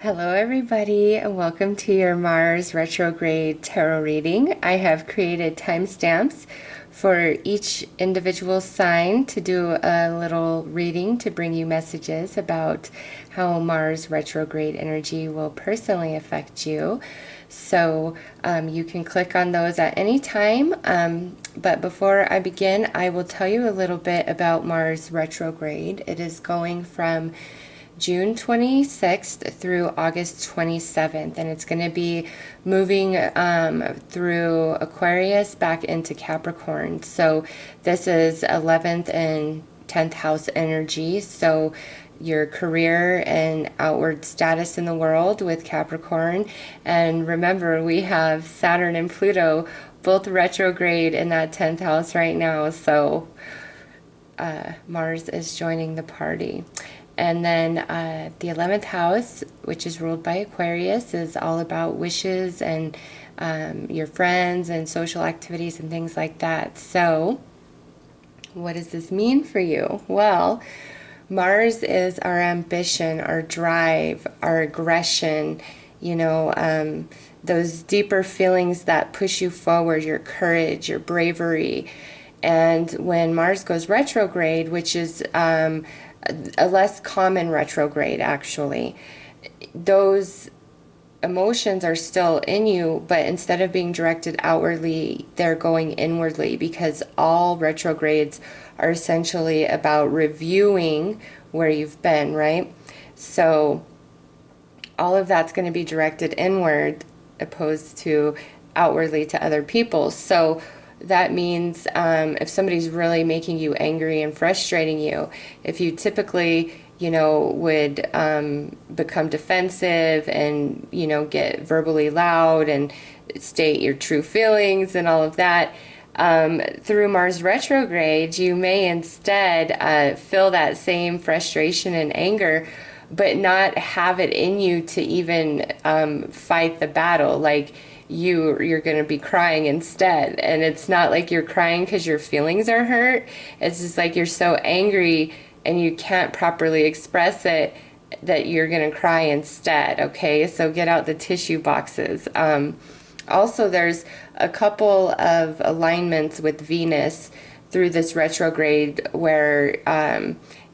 Hello everybody, and welcome to your Mars retrograde tarot reading. I have created timestamps for each individual sign to do a little reading to bring you messages about how Mars retrograde energy will personally affect you. So you can click on those at any time. But before I begin, I will tell you a little bit about Mars retrograde. It is going from June 26th through August 27th, and it's going to be moving through Aquarius back into Capricorn. So this is 11th and 10th house energy, so your career and outward status in the world with Capricorn. And remember, we have Saturn and Pluto both retrograde in that 10th house right now, so Mars is joining the party. And then the 11th house, which is ruled by Aquarius, is all about wishes and your friends and social activities and things like that. So what does this mean for you? Well, Mars is our ambition, our drive, our aggression, those deeper feelings that push you forward, your courage, your bravery. And when Mars goes retrograde, which is a less common retrograde, actually, those emotions are still in you, but instead of being directed outwardly, they're going inwardly, because all retrogrades are essentially about reviewing where you've been, right? So all of that's going to be directed inward opposed to outwardly to other people. So that means if somebody's really making you angry and frustrating you, if you typically, would become defensive and, get verbally loud and state your true feelings and all of that, through Mars retrograde, you may instead feel that same frustration and anger, but not have it in you to even fight the battle. Like, you're going to be crying instead. And it's not like you're crying because your feelings are hurt. It's just like you're so angry and you can't properly express it that you're going to cry instead. Okay, so get out the tissue boxes. Also, there's a couple of alignments with Venus through this retrograde where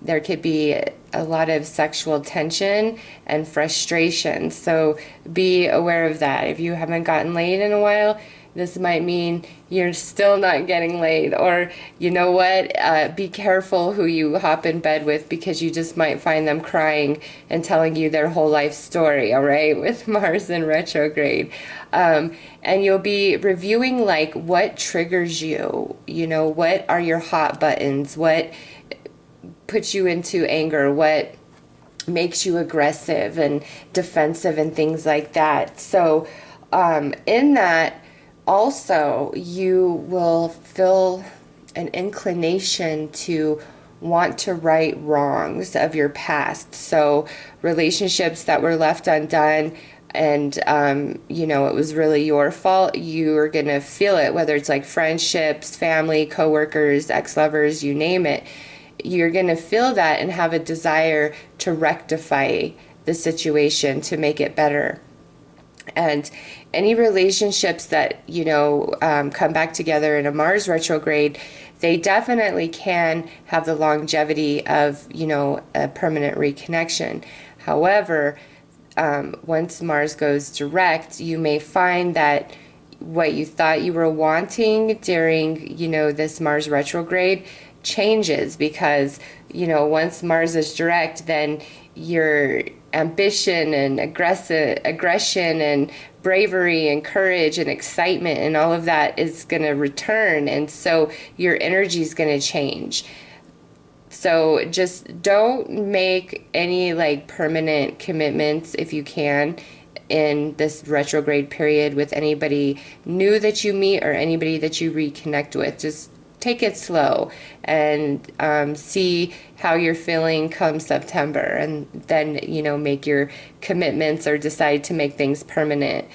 there could be a lot of sexual tension and frustration. So be aware of that. If you haven't gotten laid in a while, this might mean you're still not getting laid. Or, you know what, be careful who you hop in bed with, because you just might find them crying and telling you their whole life story, all right, with Mars in retrograde. And you'll be reviewing, like, what triggers you, what are your hot buttons, what puts you into anger, what makes you aggressive and defensive and things like that. So in that also, you will feel an inclination to want to right wrongs of your past. So relationships that were left undone and it was really your fault, you're gonna feel it, whether it's like friendships, family, coworkers, ex-lovers, you name it. You're going to feel that and have a desire to rectify the situation, to make it better. And any relationships that, come back together in a Mars retrograde, they definitely can have the longevity of, a permanent reconnection. However, once Mars goes direct, you may find that what you thought you were wanting during, this Mars retrograde changes, because once Mars is direct, then your ambition and aggression and bravery and courage and excitement and all of that is going to return, and so your energy is going to change. So just don't make any permanent commitments, if you can, in this retrograde period with anybody new that you meet or anybody that you reconnect with. Just take it slow and see how you're feeling come September, and then, make your commitments or decide to make things permanent.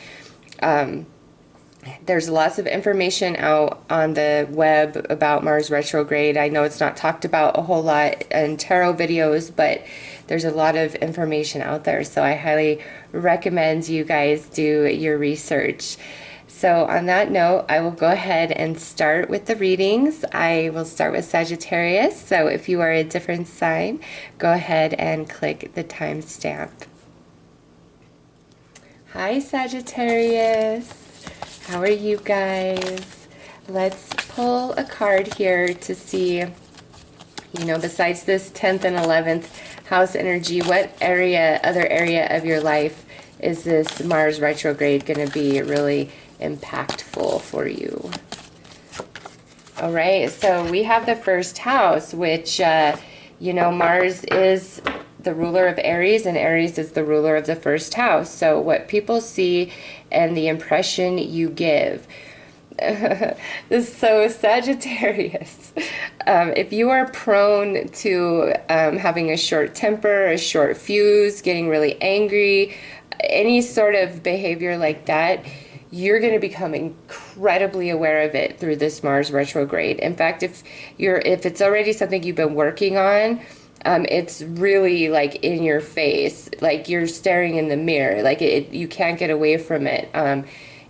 There's lots of information out on the web about Mars retrograde. I know it's not talked about a whole lot in tarot videos, but there's a lot of information out there. So I highly recommend you guys do your research. So on that note, I will go ahead and start with the readings. I will start with Sagittarius. So if you are a different sign, go ahead and click the timestamp. Hi Sagittarius, how are you guys? Let's pull a card here to see, you know, besides this 10th and 11th house energy, what other area of your life is this Mars retrograde going to be really impactful for you? All right, so we have the first house, which, you know, Mars is the ruler of Aries, and Aries is the ruler of the first house. So what people see and the impression you give. So Sagittarius, if you are prone to having a short temper, a short fuse, getting really angry, any sort of behavior like that, you're going to become incredibly aware of it through this Mars retrograde. In fact, if it's already something you've been working on, it's really like in your face, like you're staring in the mirror, like you can't get away from it.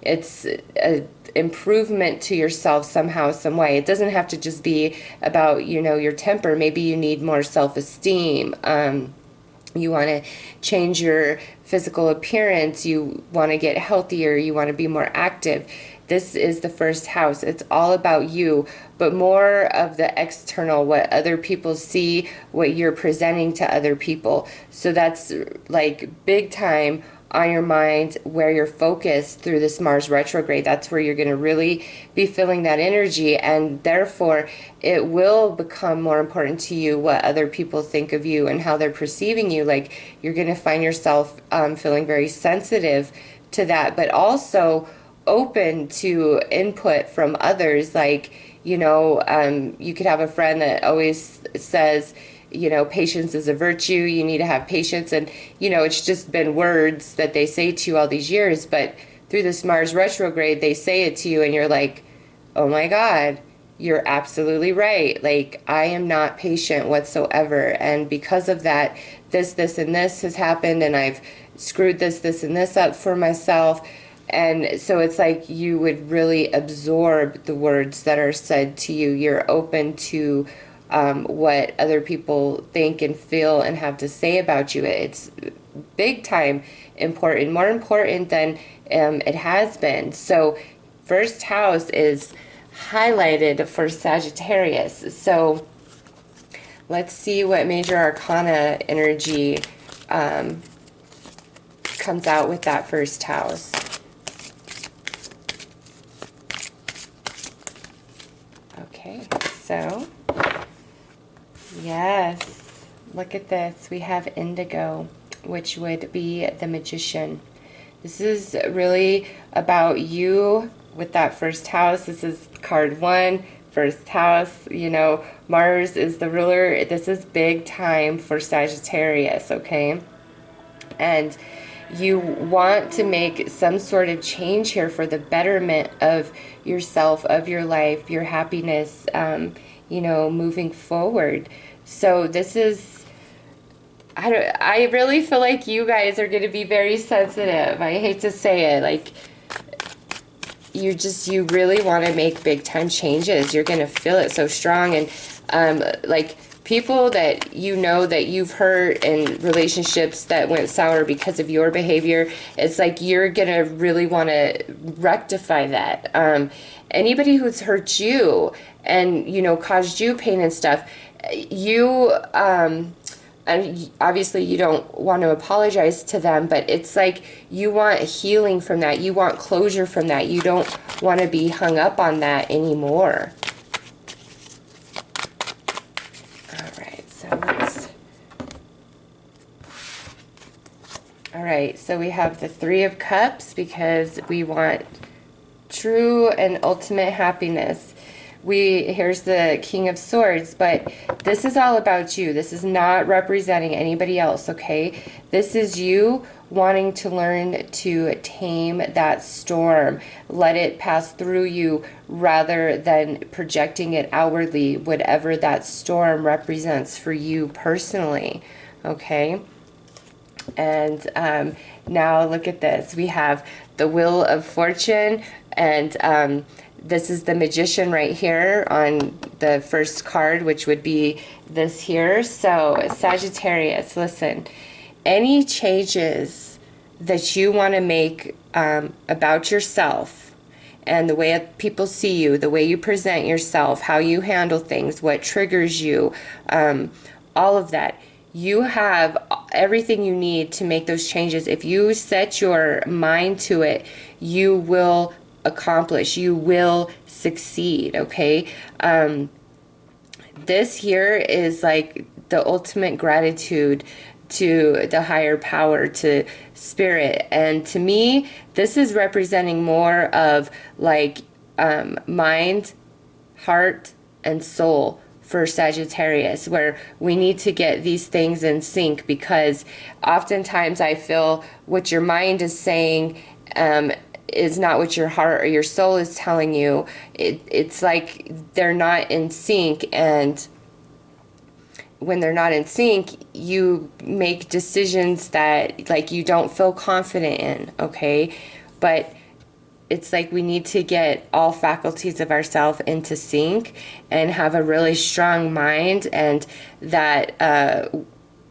It's an improvement to yourself somehow, some way. It doesn't have to just be about, you know, your temper. Maybe you need more self-esteem. You want to change your physical appearance. You want to get healthier. You want to be more active. This is the first house. It's all about you, but more of the external, what other people see, what you're presenting to other people. So that's like big time on your mind, where you're focused through this Mars retrograde. That's where you're going to really be feeling that energy, and therefore it will become more important to you what other people think of you and how they're perceiving you. Like you're going to find yourself feeling very sensitive to that, but also open to input from others. Like, you know, you could have a friend that always says, you know, patience is a virtue, you need to have patience, and, you know, it's just been words that they say to you all these years, but through this Mars retrograde, they say it to you, and you're like, oh my God, you're absolutely right. Like, I am not patient whatsoever, and because of that, this, and this has happened, and I've screwed this, and this up for myself. And so it's like you would really absorb the words that are said to you. You're open to what other people think and feel and have to say about you. It's big time important, more important than it has been. So first house is highlighted for Sagittarius. So let's see what major arcana energy comes out with that first house. Okay, so yes, look at this. We have indigo, which would be the magician. This is really about you with that first house. This is card 1, first house. You know, Mars is the ruler. This is big time for Sagittarius, okay? And you want to make some sort of change here for the betterment of yourself, of your life, your happiness, you know, moving forward. So this is, I really feel like you guys are going to be very sensitive. I hate to say it, like, you really want to make big time changes. You're going to feel it so strong. And like, people that you know that you've hurt in relationships that went sour because of your behavior, it's like you're going to really want to rectify that. Anybody who's hurt you and, you know, caused you pain and stuff, you, and obviously you don't want to apologize to them, but it's like you want healing from that. You want closure from that. You don't want to be hung up on that anymore. All right, so we have the 3 of Cups because we want true and ultimate happiness. Here's the King of Swords, but this is all about you. This is not representing anybody else, okay? This is you wanting to learn to tame that storm. Let it pass through you rather than projecting it outwardly, whatever that storm represents for you personally. okay? And now look at this. We have the Wheel of Fortune, and this is the Magician right here on the first card, which would be this here. So Sagittarius, listen, any changes that you want to make about yourself and the way people see you, the way you present yourself, how you handle things, what triggers you, all of that, you have everything you need to make those changes. If you set your mind to it, you will accomplish, you will succeed, okay? This here is like the ultimate gratitude to the higher power, to spirit. And to me, this is representing more of like mind, heart, and soul for Sagittarius, where we need to get these things in sync, because oftentimes I feel what your mind is saying is not what your heart or your soul is telling you. It's like they're not in sync, and when they're not in sync, you make decisions that like you don't feel confident in, okay? But it's like we need to get all faculties of ourselves into sync and have a really strong mind and that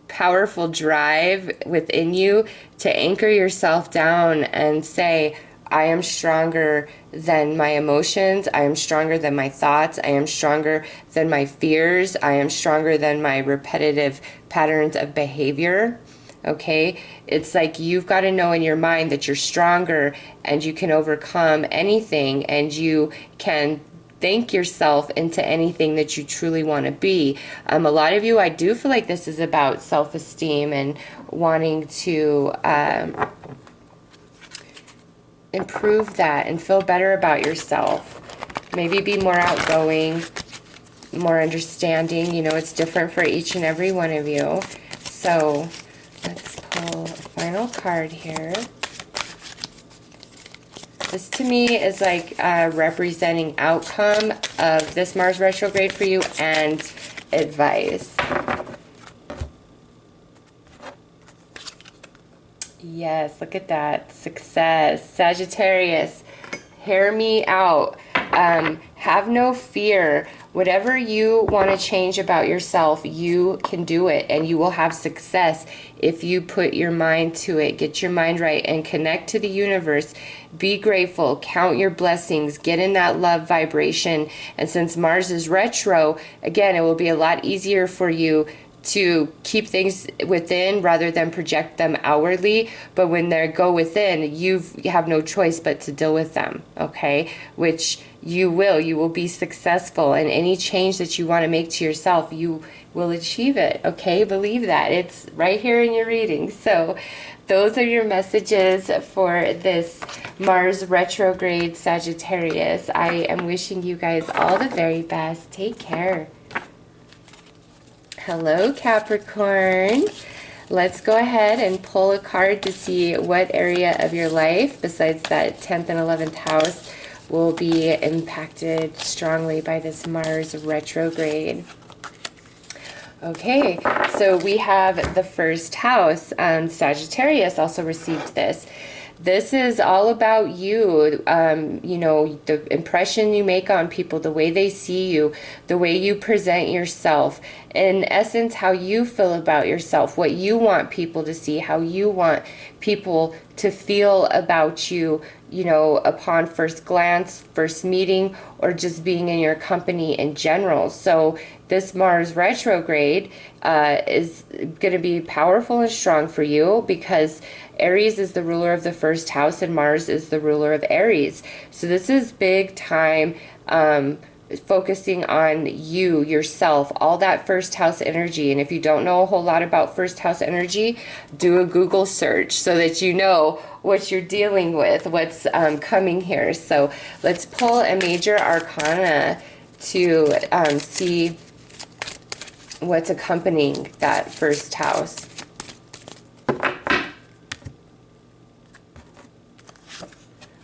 powerful drive within you to anchor yourself down and say, I am stronger than my emotions. I am stronger than my thoughts. I am stronger than my fears. I am stronger than my repetitive patterns of behavior. Okay? It's like you've got to know in your mind that you're stronger and you can overcome anything, and you can think yourself into anything that you truly want to be. A lot of you, I do feel like this is about self-esteem and wanting to improve that and feel better about yourself. Maybe be more outgoing, more understanding. You know, it's different for each and every one of you. So let's pull a final card here. This to me is like representing outcome of this Mars retrograde for you and advice. Yes, look at that. Success. Sagittarius, hear me out. Have no fear. Whatever you want to change about yourself, you can do it, and you will have success if you put your mind to it. Get your mind right and connect to the universe. Be grateful. Count your blessings. Get in that love vibration. And since Mars is retro, again, it will be a lot easier for you to keep things within rather than project them outwardly. But when they go within, you have no choice but to deal with them, okay? Which you will be successful, and any change that you want to make to yourself, you will achieve it, okay? Believe that. It's right here in your reading. So those are your messages for this Mars retrograde Sagittarius. I am wishing you guys all the very best. Take care. Hello, Capricorn. Let's go ahead and pull a card to see what area of your life, besides that 10th and 11th house, will be impacted strongly by this Mars retrograde. Okay, so we have the first house. Sagittarius also received this. This is all about you, you know, the impression you make on people, the way they see you, the way you present yourself, in essence, how you feel about yourself, what you want people to see, how you want people to feel about you, you know, upon first glance, first meeting, or just being in your company in general. So this Mars retrograde is going to be powerful and strong for you, because Aries is the ruler of the first house and Mars is the ruler of Aries. So this is big time focusing on you, yourself, all that first house energy. And if you don't know a whole lot about first house energy, do a Google search so that you know what you're dealing with, what's coming here. So let's pull a major arcana to see what's accompanying that first house.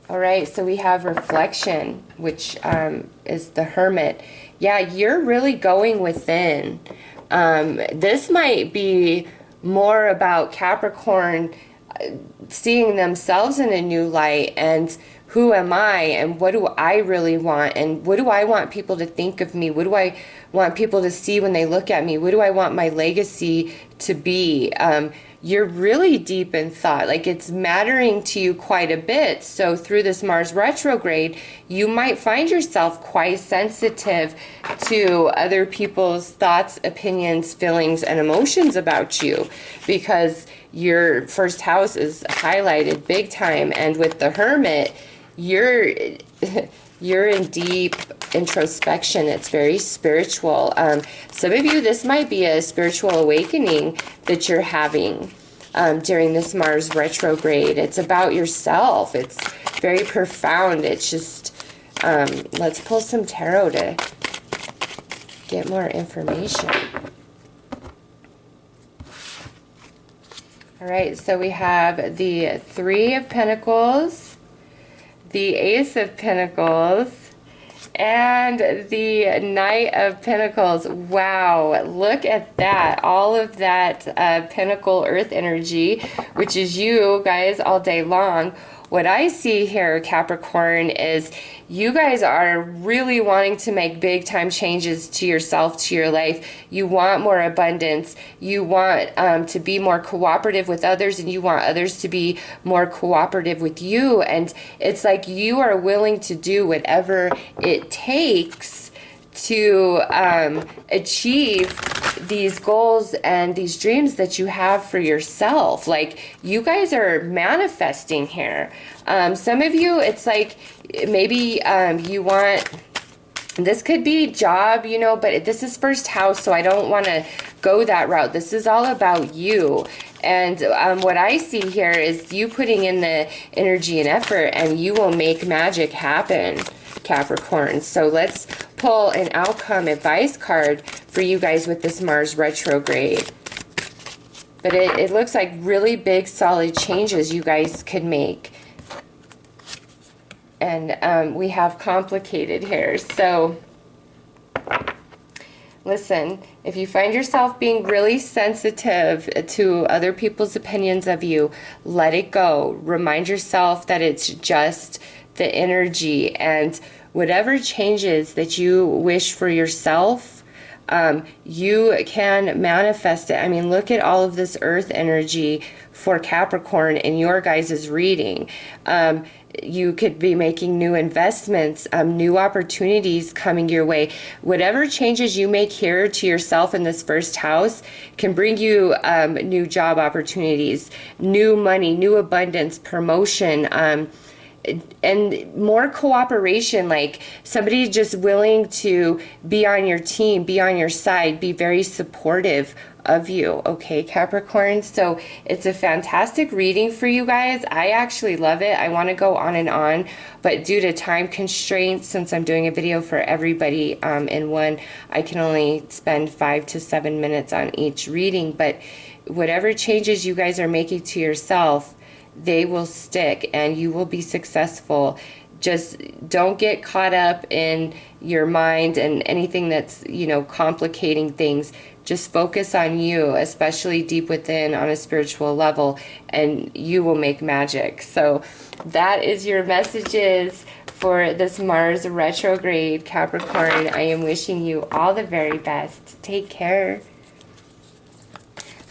All right, so we have reflection, which is the Hermit. Yeah, you're really going within. This might be more about Capricorn seeing themselves in a new light, and who am I, and what do I really want, and what do I want people to think of me, what do I want people to see when they look at me, what do I want my legacy to be. You're really deep in thought, like it's mattering to you quite a bit. So through this Mars retrograde, you might find yourself quite sensitive to other people's thoughts, opinions, feelings, and emotions about you, because your first house is highlighted big time. And with the Hermit, you're in deep introspection. It's very spiritual. Some of you, this might be a spiritual awakening that you're having during this Mars retrograde. It's about yourself. It's very profound. It's just, let's pull some tarot to get more information. All right, so we have the Three of Pentacles, the Ace of Pentacles, and the Knight of Pentacles. Wow, look at that. All of that Pentacle Earth energy, which is you guys all day long. What I see here, Capricorn, is you guys are really wanting to make big time changes to yourself, to your life. You want more abundance. You want to be more cooperative with others, and you want others to be more cooperative with you. And it's like you are willing to do whatever it takes to achieve these goals and these dreams that you have for yourself. Like, you guys are manifesting here. Some of you, it's like maybe you want, this could be job, you know, but this is first house, so I don't want to go that route. This is all about you. And what I see here is you putting in the energy and effort, and you will make magic happen, Capricorn. So let's pull an outcome advice card for you guys with this Mars retrograde. But it looks like really big, solid changes you guys could make. And we have complicated here. So listen, if you find yourself being really sensitive to other people's opinions of you, let it go. Remind yourself that it's just the energy, and whatever changes that you wish for yourself, you can manifest it. I mean, look at all of this earth energy for Capricorn in your guys' reading. You could be making new investments, new opportunities coming your way. Whatever changes you make here to yourself in this first house can bring you new job opportunities, new money, new abundance, promotion, and more cooperation, like somebody just willing to be on your team, be on your side, be very supportive of you. Okay, Capricorn, so it's a fantastic reading for you guys. I actually love it. I want to go on, but due to time constraints, since I'm doing a video for everybody in one, I can only spend 5 to 7 minutes on each reading. But whatever changes you guys are making to yourself, they will stick and you will be successful. Just don't get caught up in your mind and anything that's, you know, complicating things. Just focus on you, especially deep within on a spiritual level, and you will make magic. So that is your messages for this Mars retrograde, Capricorn. I am wishing you all the very best. Take care.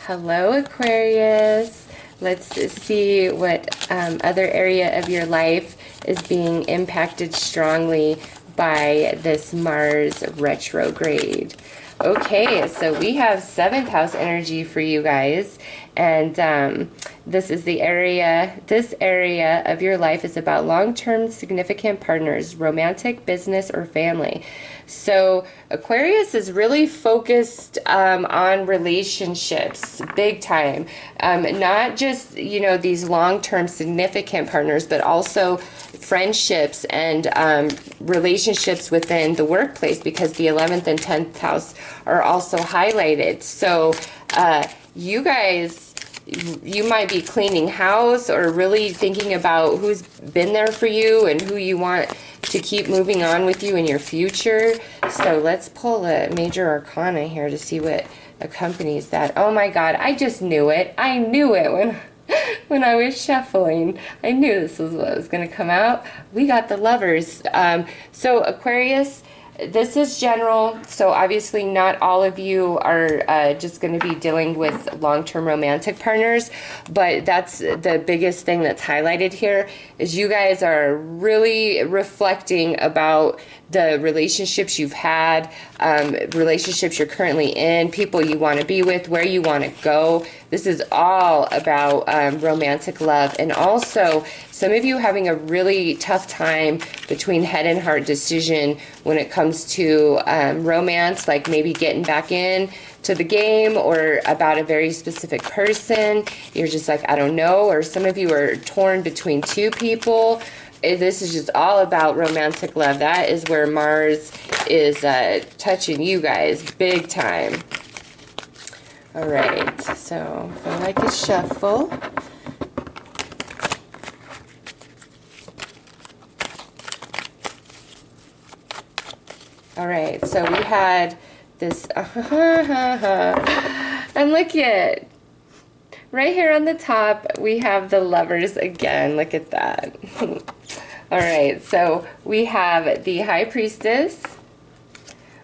Hello, Aquarius. Let's see what other area of your life is being impacted strongly by this Mars retrograde. Okay, so we have 7th house energy for you guys, and this is the area, this area of your life is about long-term significant partners, romantic, business, or family. So Aquarius is really focused on relationships, big time. Not just, you know, these long-term significant partners, but also friendships and relationships within the workplace, because the 11th and 10th house are also highlighted. So you guys, you might be cleaning house or really thinking about who's been there for you and who you want to keep moving on with you in your future. So let's pull a major arcana here to see what accompanies that. Oh my God, I just knew it. I knew it when I was shuffling. I knew this was what was going to come out. We got the Lovers. So Aquarius, this is general, so obviously not all of you are just going to be dealing with long-term romantic partners, but that's the biggest thing that's highlighted here is you guys are really reflecting about the relationships you've had, relationships you're currently in, people you want to be with, where you want to go. This is all about romantic love. And also, some of you having a really tough time between head and heart decision when it comes to romance, like maybe getting back in to the game or about a very specific person. You're just like, I don't know. Or some of you are torn between two people. This is just all about romantic love. That is where Mars is touching you guys big time. All right, so if I like a shuffle. All right, so we had this, and look at right here on the top, we have the Lovers again. Look at that. All right, so we have the High Priestess,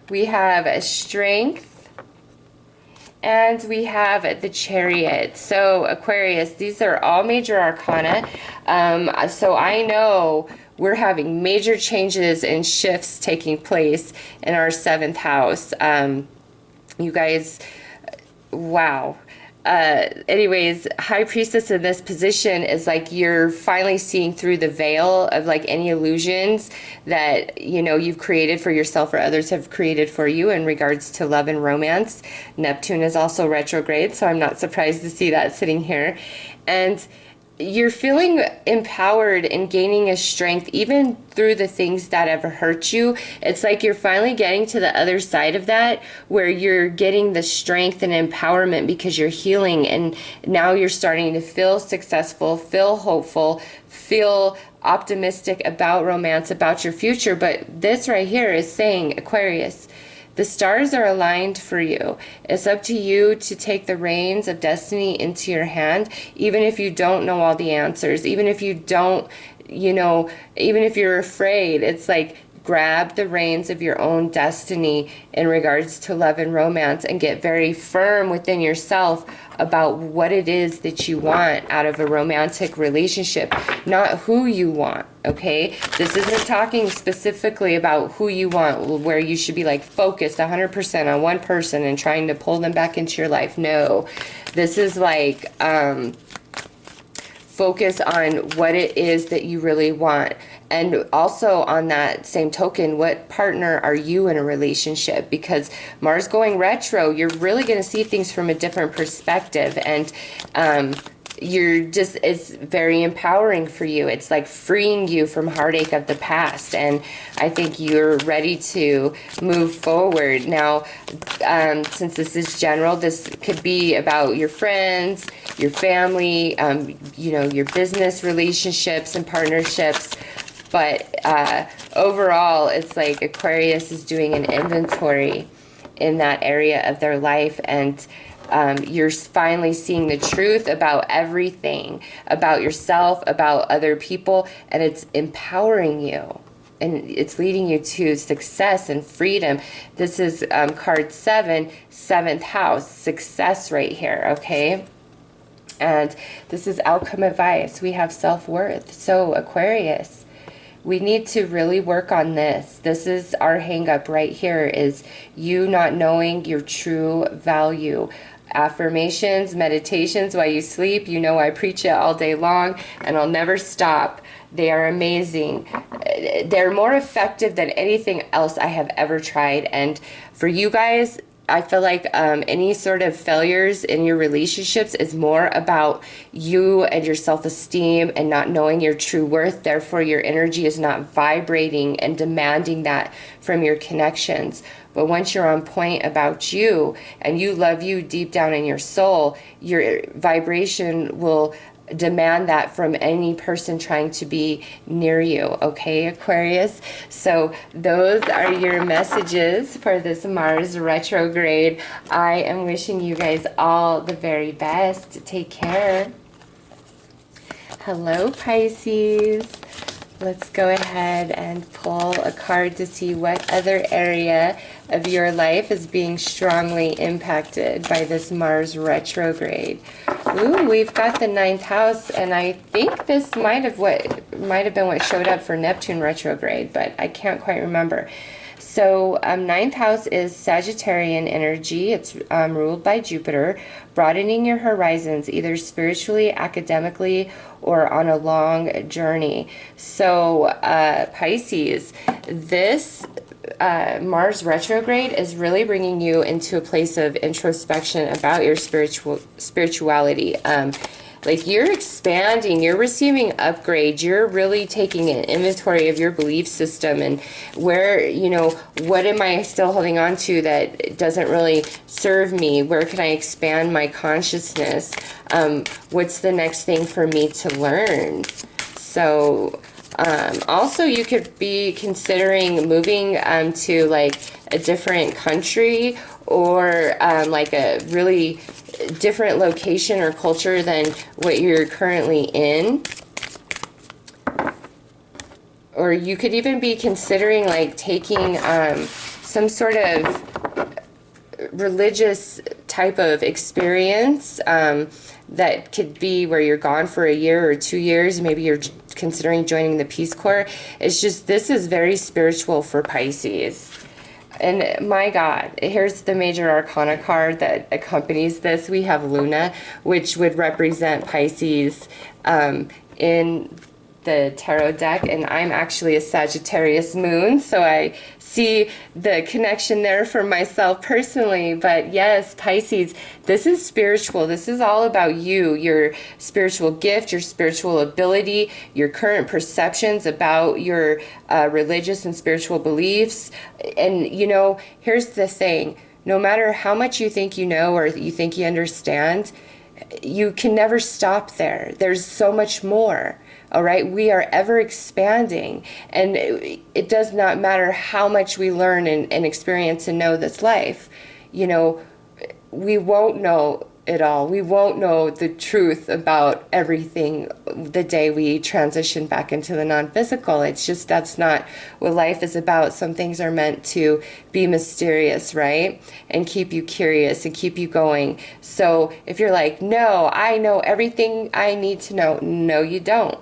we have a Strength, and we have the Chariot. So Aquarius, these are all major arcana. So I know we're having major changes and shifts taking place in our 7th house. You guys, wow. Anyways, High Priestess in this position is like you're finally seeing through the veil of like any illusions that, you know, you've created for yourself or others have created for you in regards to love and romance. Neptune is also retrograde, so I'm not surprised to see that sitting here. And you're feeling empowered and gaining a strength even through the things that have hurt you. It's like you're finally getting to the other side of that where you're getting the strength and empowerment because you're healing, and now you're starting to feel successful, feel hopeful, feel optimistic about romance, about your future. But this right here is saying, Aquarius, the stars are aligned for you. It's up to you to take the reins of destiny into your hand, even if you don't know all the answers, even if you don't, you know, even if you're afraid. It's like grab the reins of your own destiny in regards to love and romance and get very firm within yourself about what it is that you want out of a romantic relationship, not who you want, okay? This isn't talking specifically about who you want, where you should be like focused 100% on one person and trying to pull them back into your life. No, this is like focus on what it is that you really want. And also on that same token, what partner are you in a relationship? Because Mars going retro, you're really going to see things from a different perspective. And you're just, it's very empowering for you. It's like freeing you from heartache of the past. And I think you're ready to move forward. Now, since this is general, this could be about your friends, your family, you know, your business relationships and partnerships. But overall, it's like Aquarius is doing an inventory in that area of their life, and you're finally seeing the truth about everything, about yourself, about other people, and it's empowering you. And it's leading you to success and freedom. This is card 7, 7th house, success right here, okay? And this is outcome advice. We have self-worth. So Aquarius, we need to really work on this. This is our hang up right here, is you not knowing your true value. Affirmations, meditations while you sleep. You know I preach it all day long and I'll never stop. They are amazing. They're more effective than anything else I have ever tried. And for you guys, I feel like any sort of failures in your relationships is more about you and your self-esteem and not knowing your true worth. Therefore, your energy is not vibrating and demanding that from your connections. But once you're on point about you and you love you deep down in your soul, your vibration will demand that from any person trying to be near you, okay, Aquarius? So those are your messages for this Mars retrograde. I am wishing you guys all the very best. Take care. Hello, Pisces. Let's go ahead and pull a card to see what other area of your life is being strongly impacted by this Mars retrograde. Ooh, we've got the 9th house, and I think this might have been what showed up for Neptune retrograde, but I can't quite remember. So 9th house is Sagittarian energy. It's ruled by Jupiter, broadening your horizons, either spiritually, academically, or on a long journey. So Pisces, this Mars retrograde is really bringing you into a place of introspection about your spirituality. Like, you're expanding, you're receiving upgrades, you're really taking an inventory of your belief system and where, you know, what am I still holding on to that doesn't really serve me? Where can I expand my consciousness? What's the next thing for me to learn? So, also you could be considering moving to like a different country or like a really different location or culture than what you're currently in. Or you could even be considering like taking some sort of religious type of experience that could be where you're gone for a year or 2 years. Maybe you're considering joining the Peace Corps. It's just, this is very spiritual for Pisces. And my God, here's the major arcana card that accompanies this. We have Luna, which would represent Pisces in the tarot deck, and I'm actually a Sagittarius moon, so I see the connection there for myself personally. But yes, Pisces, this is spiritual. This is all about you, your spiritual gift, your spiritual ability, your current perceptions about your religious and spiritual beliefs. And you know, here's the thing, no matter how much you think you know or you think you understand, you can never stop there. There's so much more. All right, we are ever expanding, and it does not matter how much we learn and experience and know this life. You know, we won't know it all. We won't know the truth about everything the day we transition back into the non-physical. It's just, that's not what life is about. Some things are meant to be mysterious, right? And keep you curious and keep you going. So if you're like, no, I know everything I need to know. No, you don't.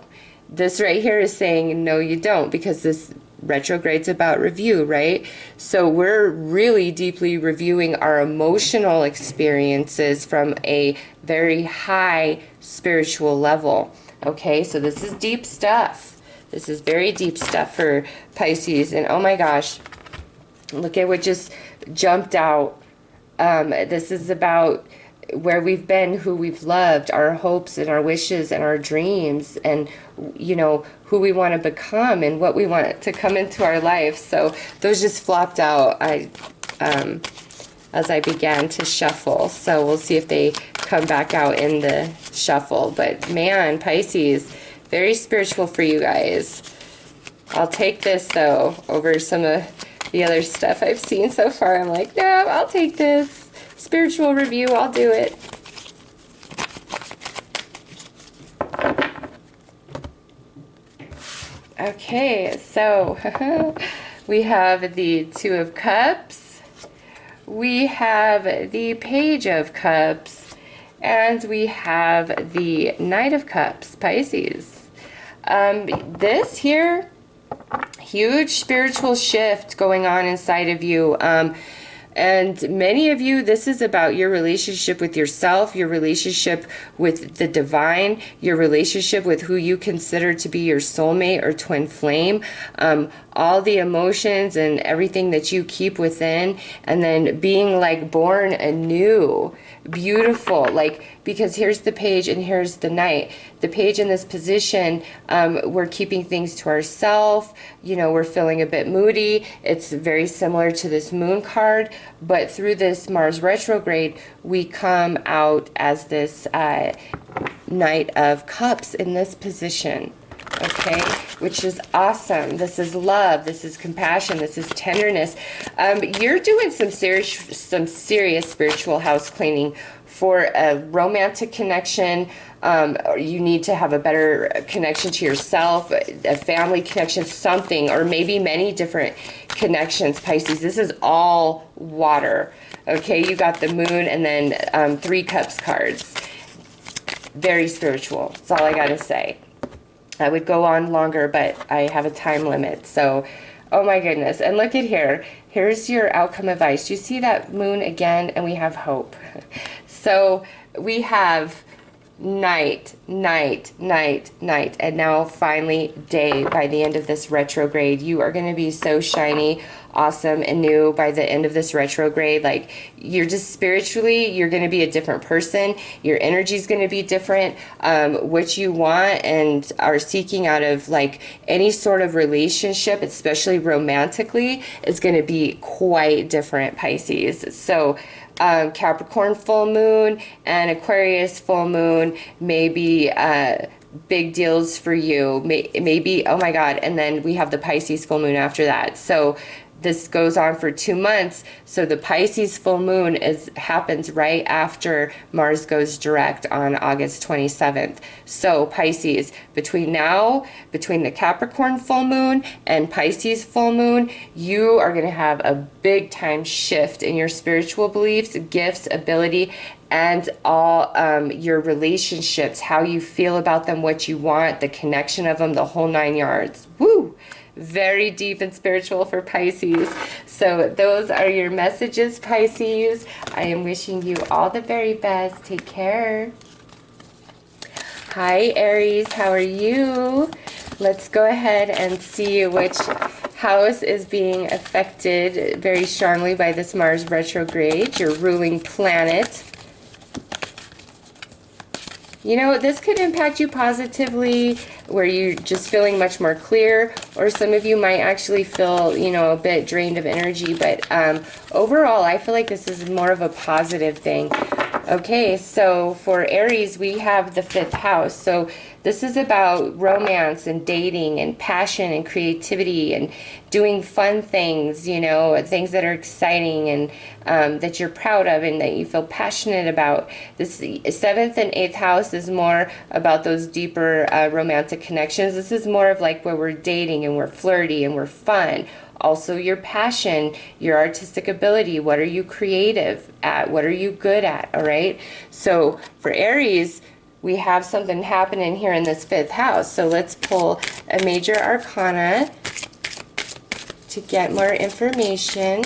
This right here is saying, no, you don't, because this retrograde's about review, right? So we're really deeply reviewing our emotional experiences from a very high spiritual level. Okay, so this is deep stuff. This is very deep stuff for Pisces. And oh my gosh, look at what just jumped out. This is about where we've been, who we've loved, our hopes and our wishes and our dreams, and you know, who we want to become and what we want to come into our life. So those just flopped out as I began to shuffle. So we'll see if they come back out in the shuffle. But man, Pisces, very spiritual for you guys. I'll take this though over some of the other stuff I've seen so far. I'm like, no, I'll take this. Spiritual review, I'll do it. Okay, so we have the Two of Cups, we have the Page of Cups, and we have the Knight of Cups, Pisces. This here, huge spiritual shift going on inside of you. And many of you, this is about your relationship with yourself, your relationship with the divine, your relationship with who you consider to be your soulmate or twin flame, all the emotions and everything that you keep within, and then being like born anew, beautiful, like, because here's the page and here's the knight. The page in this position, we're keeping things to ourselves, you know, we're feeling a bit moody. It's very similar to this moon card, but through this Mars retrograde, we come out as this Knight of Cups in this position. Okay, which is awesome. This is love. This is compassion. This is tenderness. You're doing some serious spiritual house cleaning for a romantic connection. Or you need to have a better connection to yourself, a family connection, something, or maybe many different connections, Pisces. This is all water. Okay, you got the moon and then 3 cups cards. Very spiritual. That's all I got to say. I would go on longer, but I have a time limit. So, oh my goodness. And look at here. Here's your outcome advice. Do you see that moon again? And we have hope. So we have night, night, night, night, and now finally day by the end of this retrograde. You are going to be so shiny, awesome, and new by the end of this retrograde. Like, you're just spiritually, you're going to be a different person. Your energy is going to be different. What you want and are seeking out of, like, any sort of relationship, especially romantically, is going to be quite different, Pisces. So Capricorn full moon and Aquarius full moon may be big deals for you. Maybe, oh my God, and then we have the Pisces full moon after that. So this goes on for 2 months. So the Pisces full moon happens right after Mars goes direct on August 27th. So Pisces, between the Capricorn full moon and Pisces full moon, you are going to have a big time shift in your spiritual beliefs, gifts, ability, and all your relationships, how you feel about them, what you want, the connection of them, the whole 9 yards. Woo! Very deep and spiritual for Pisces. So those are your messages, Pisces. I am wishing you all the very best. Take care. Hi, Aries. How are you? Let's go ahead and see which house is being affected very strongly by this Mars retrograde, your ruling planet. You know, this could impact you positively, where you're just feeling much more clear, or some of you might actually feel, you know, a bit drained of energy, but overall, I feel like this is more of a positive thing. Okay, so for Aries, we have the 5th house. So this is about romance and dating and passion and creativity and doing fun things, you know, things that are exciting and that you're proud of and that you feel passionate about. This 7th and 8th house is more about those deeper romantic connections. This is more of like where we're dating and we're flirty and we're fun. Also your passion, your artistic ability. What are you creative at? What are you good at? All right. So for Aries, we have something happening here in this 5th house. So let's pull a major arcana to get more information.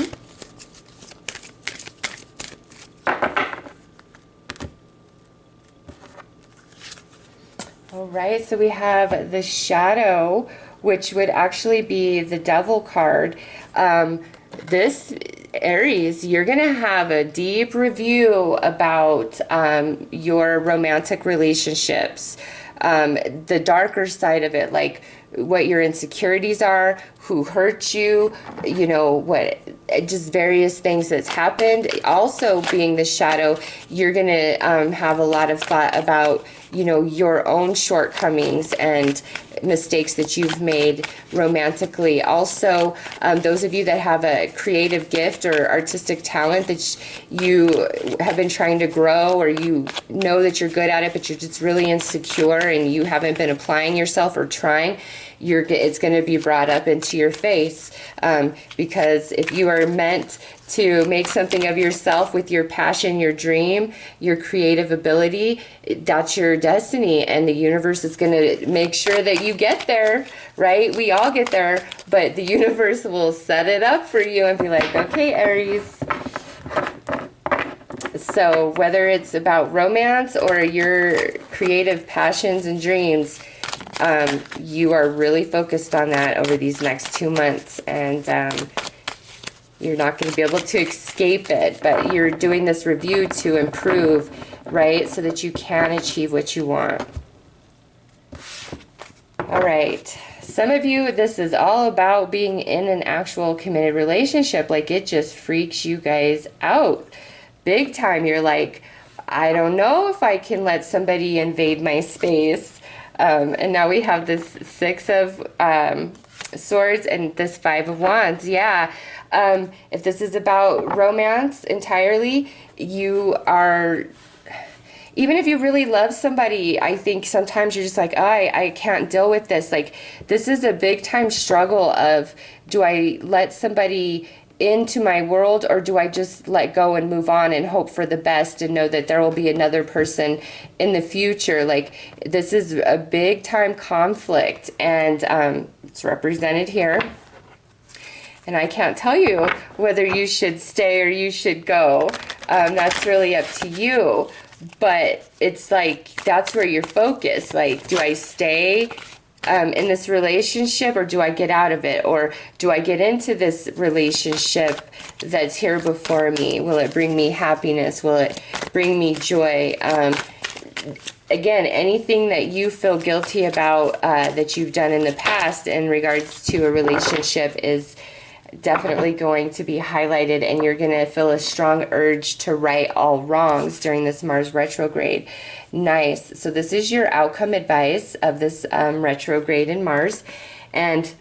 All right, so we have the Shadow, which would actually be the Devil card. This Aries, you're going to have a deep review about your romantic relationships, the darker side of it, like what your insecurities are, who hurt you, you know, what, just various things that's happened. Also, being the Shadow, you're going to have a lot of thought about, you know, your own shortcomings and mistakes that you've made romantically. Also, those of you that have a creative gift or artistic talent that you have been trying to grow, or you know that you're good at it, but you're just really insecure and you haven't been applying yourself or trying, it's going to be brought up into your face, because if you are meant to make something of yourself with your passion, your dream, your creative ability, that's your destiny, and the universe is going to make sure that you get there, right? We all get there, but the universe will set it up for you and be like, okay, Aries. So whether it's about romance or your creative passions and dreams, you are really focused on that over these next 2 months, and You're not going to be able to escape it, but you're doing this review to improve, right? So that you can achieve what you want. All right. Some of you, this is all about being in an actual committed relationship. Like, it just freaks you guys out big time. You're like, I don't know if I can let somebody invade my space. And now we have this Six of Swords and this Five of Wands. Yeah. If this is about romance entirely, you are... Even if you really love somebody, I think sometimes you're just like, oh, I can't deal with this. Like, this is a big time struggle of, do I let somebody into my world, or do I just let go and move on and hope for the best and know that there will be another person in the future? Like, this is a big time conflict, and it's represented here. And I can't tell you whether you should stay or you should go. That's really up to you. But it's like, that's where you're focused. Like, do I stay in this relationship, or do I get out of it? Or do I get into this relationship that's here before me? Will it bring me happiness? Will it bring me joy? Again, anything that you feel guilty about that you've done in the past in regards to a relationship is definitely going to be highlighted, and you're going to feel a strong urge to right all wrongs during this Mars retrograde. Nice. So this is your outcome advice of this retrograde in Mars. And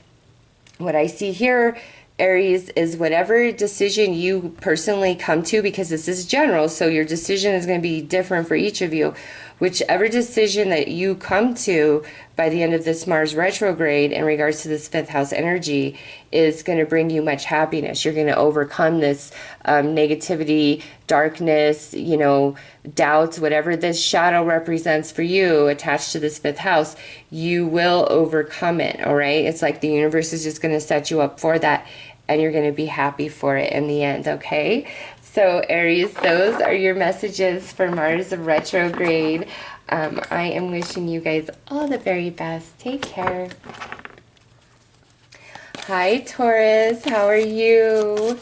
what I see here, Aries, is whatever decision you personally come to, because this is general, so your decision is going to be different for each of you. Whichever decision that you come to by the end of this Mars retrograde in regards to this fifth house energy is going to bring you much happiness. You're going to overcome this negativity, darkness, you know, doubts, whatever this shadow represents for you attached to this fifth house. You will overcome it, all right? It's like the universe is just going to set you up for that, and you're going to be happy for it in the end, okay? So Aries, those are your messages for Mars retrograde. I am wishing you guys all the very best. Take care. Hi, Taurus. How are you?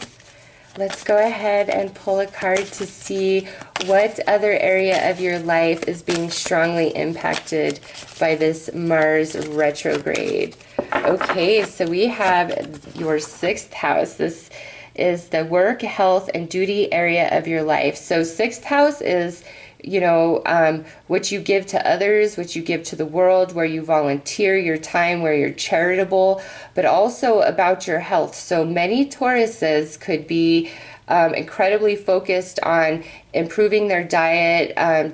Let's go ahead and pull a card to see what other area of your life is being strongly impacted by this Mars retrograde. Okay, so we have your sixth house. This is the work, health, and duty area of your life. So sixth house is, you know, what you give to others, what you give to the world, where you volunteer your time, where you're charitable, but also about your health. So many Tauruses could be incredibly focused on improving their diet,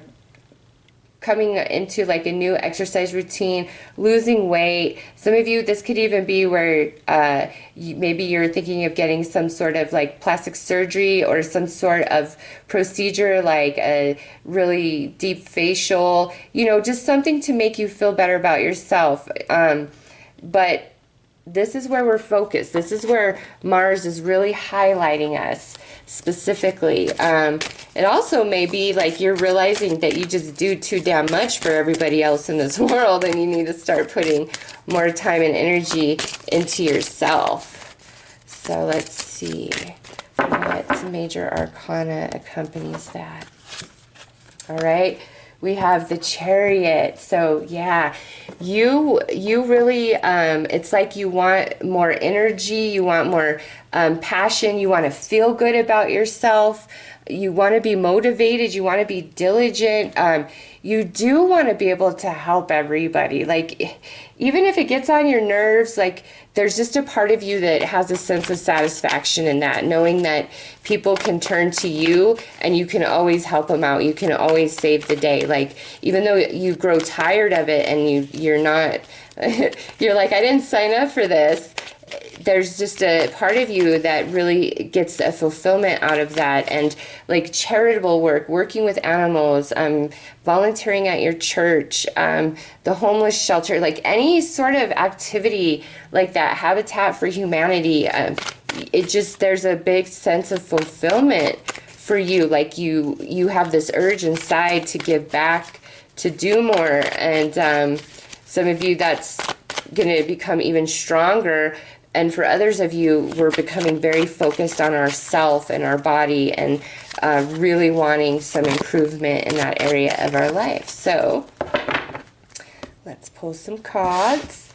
coming into like a new exercise routine, losing weight. Some of you, this could even be where maybe you're thinking of getting some sort of like plastic surgery or some sort of procedure, like a really deep facial, you know, just something to make you feel better about yourself. But this is where we're focused. This is where Mars is really highlighting us specifically. It also may be like you're realizing that you just do too damn much for everybody else in this world, and you need to start putting more time and energy into yourself. So let's see what major arcana accompanies that. All right. We have the Chariot. So yeah, you really, it's like you want more energy, you want more passion, you want to feel good about yourself, you want to be motivated, you want to be diligent, you do want to be able to help everybody. Like, even if it gets on your nerves, like, there's just a part of you that has a sense of satisfaction in that, knowing that people can turn to you and you can always help them out. You can always save the day. Like, even though you grow tired of it and you're not, you're like, I didn't sign up for this. There's just a part of you that really gets a fulfillment out of that. And like charitable work, working with animals, volunteering at your church, the homeless shelter, like any sort of activity like that, Habitat for Humanity, it just, there's a big sense of fulfillment for you. Like you have this urge inside to give back, to do more. And some of you, that's going to become even stronger And for others of you, we're becoming very focused on ourself and our body, and really wanting some improvement in that area of our life. So let's pull some cards.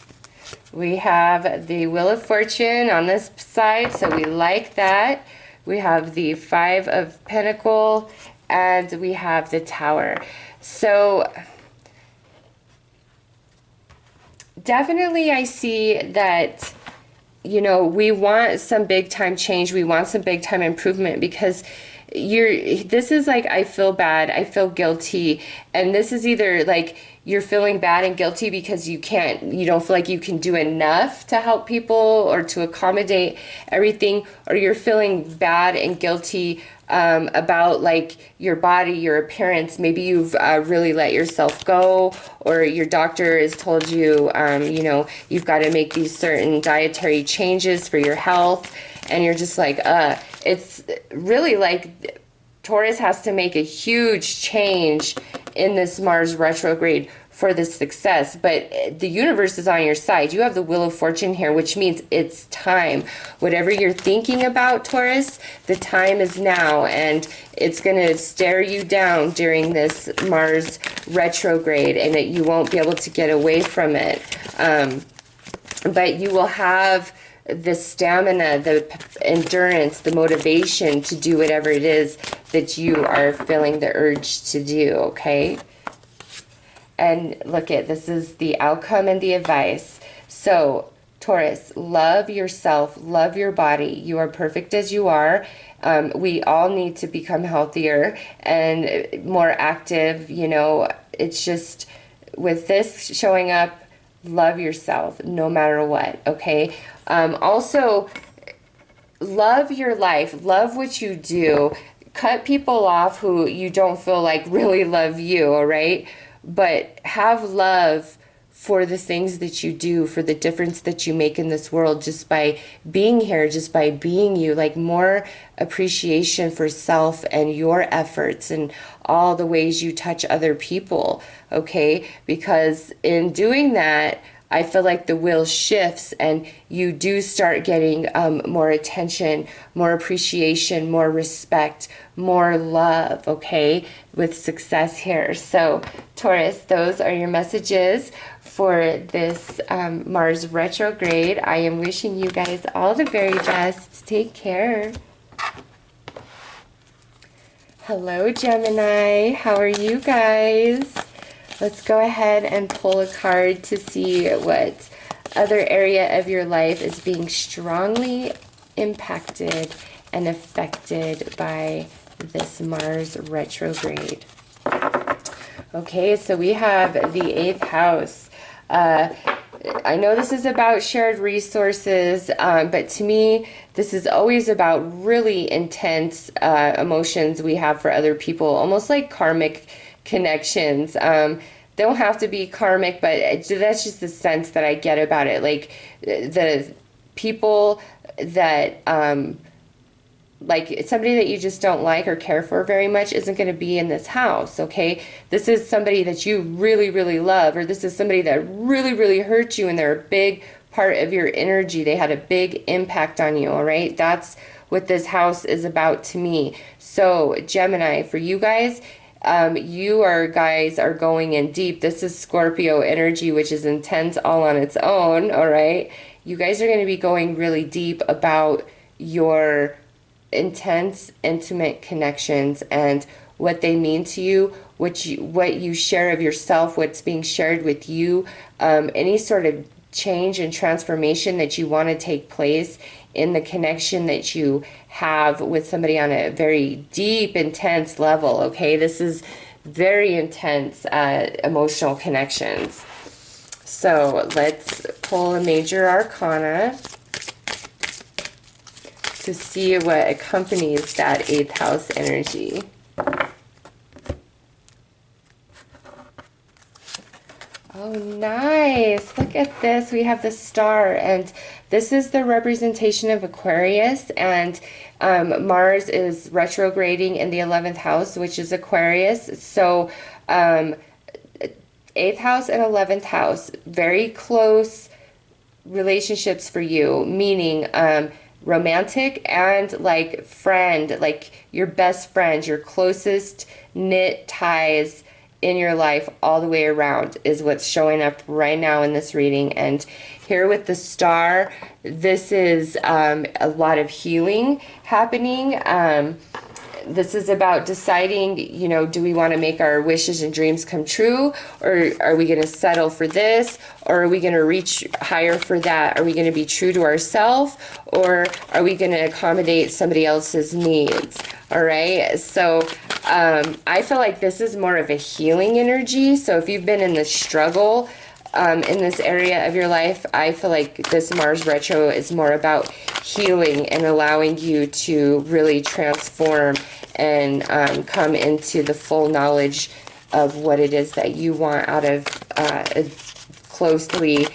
We have the Wheel of Fortune on this side, so we like that. We have the Five of Pentacles, and we have the Tower. So definitely I see that, you know, we want some big time change. We want some big time improvement, because this is like, I feel bad, I feel guilty. And this is either like you're feeling bad and guilty because you don't feel like you can do enough to help people or to accommodate everything, or you're feeling bad and guilty about like your body, your appearance. Maybe you've really let yourself go, or your doctor has told you, you know, you've got to make these certain dietary changes for your health, and you're just like, it's really like Taurus has to make a huge change in this Mars retrograde for the success. But the universe is on your side. You have the Wheel of Fortune here, which means it's time. Whatever you're thinking about, Taurus, the time is now, and it's going to stare you down during this Mars retrograde, and that you won't be able to get away from it. But you will have the stamina, the endurance, the motivation to do whatever it is that you are feeling the urge to do, okay? And look at, this is the outcome and the advice. So, Taurus, love yourself, love your body. You are perfect as you are. We all need to become healthier and more active, you know. It's just, with this showing up, love yourself no matter what, okay? Also, love your life, love what you do. Cut people off who you don't feel like really love you, all right? But have love for the things that you do, for the difference that you make in this world, just by being here, just by being you. Like, more appreciation for self and your efforts and all the ways you touch other people, okay? Because in doing that, I feel like the wheel shifts, and you do start getting more attention, more appreciation, more respect, more love, okay, with success here. So, Taurus, those are your messages for this Mars retrograde. I am wishing you guys all the very best. Take care. Hello, Gemini. How are you guys? Let's go ahead and pull a card to see what other area of your life is being strongly impacted and affected by this Mars retrograde. Okay, so we have the 8th house. I know this is about shared resources, but to me, this is always about really intense emotions we have for other people, almost like karmic connections. They don't have to be karmic, but that's just the sense that I get about it. Like, the people that like somebody that you just don't like or care for very much isn't going to be in this house, okay? This is somebody that you really, really love, or this is somebody that really, really hurt you, and they're a big part of your energy. They had a big impact on you, all right? That's what this house is about to me. So, Gemini, for you guys, guys are going in deep. This is Scorpio energy, which is intense all on its own, all right? You guys are going to be going really deep about your intense, intimate connections and what they mean to you, what you share of yourself, what's being shared with you, any sort of change and transformation that you want to take place in the connection that you have with somebody on a very deep, intense level, okay? This is very intense emotional connections. So let's pull a major arcana to see what accompanies that 8th house energy. Oh, nice. Look at this. We have the star, and this is the representation of Aquarius, and Mars is retrograding in the 11th house, which is Aquarius. So 8th house and 11th house, very close relationships for you, meaning romantic and like friend, like your best friend, your closest knit ties in your life all the way around is what's showing up right now in this reading. And here with the star, this is a lot of healing happening. This is about deciding, you know, do we want to make our wishes and dreams come true, or are we going to settle for this, or are we going to reach higher for that? Are we going to be true to ourselves, or are we going to accommodate somebody else's needs? All right, so I feel like this is more of a healing energy. So if you've been in the struggle in this area of your life, I feel like this Mars retro is more about healing and allowing you to really transform and come into the full knowledge of what it is that you want out of a closely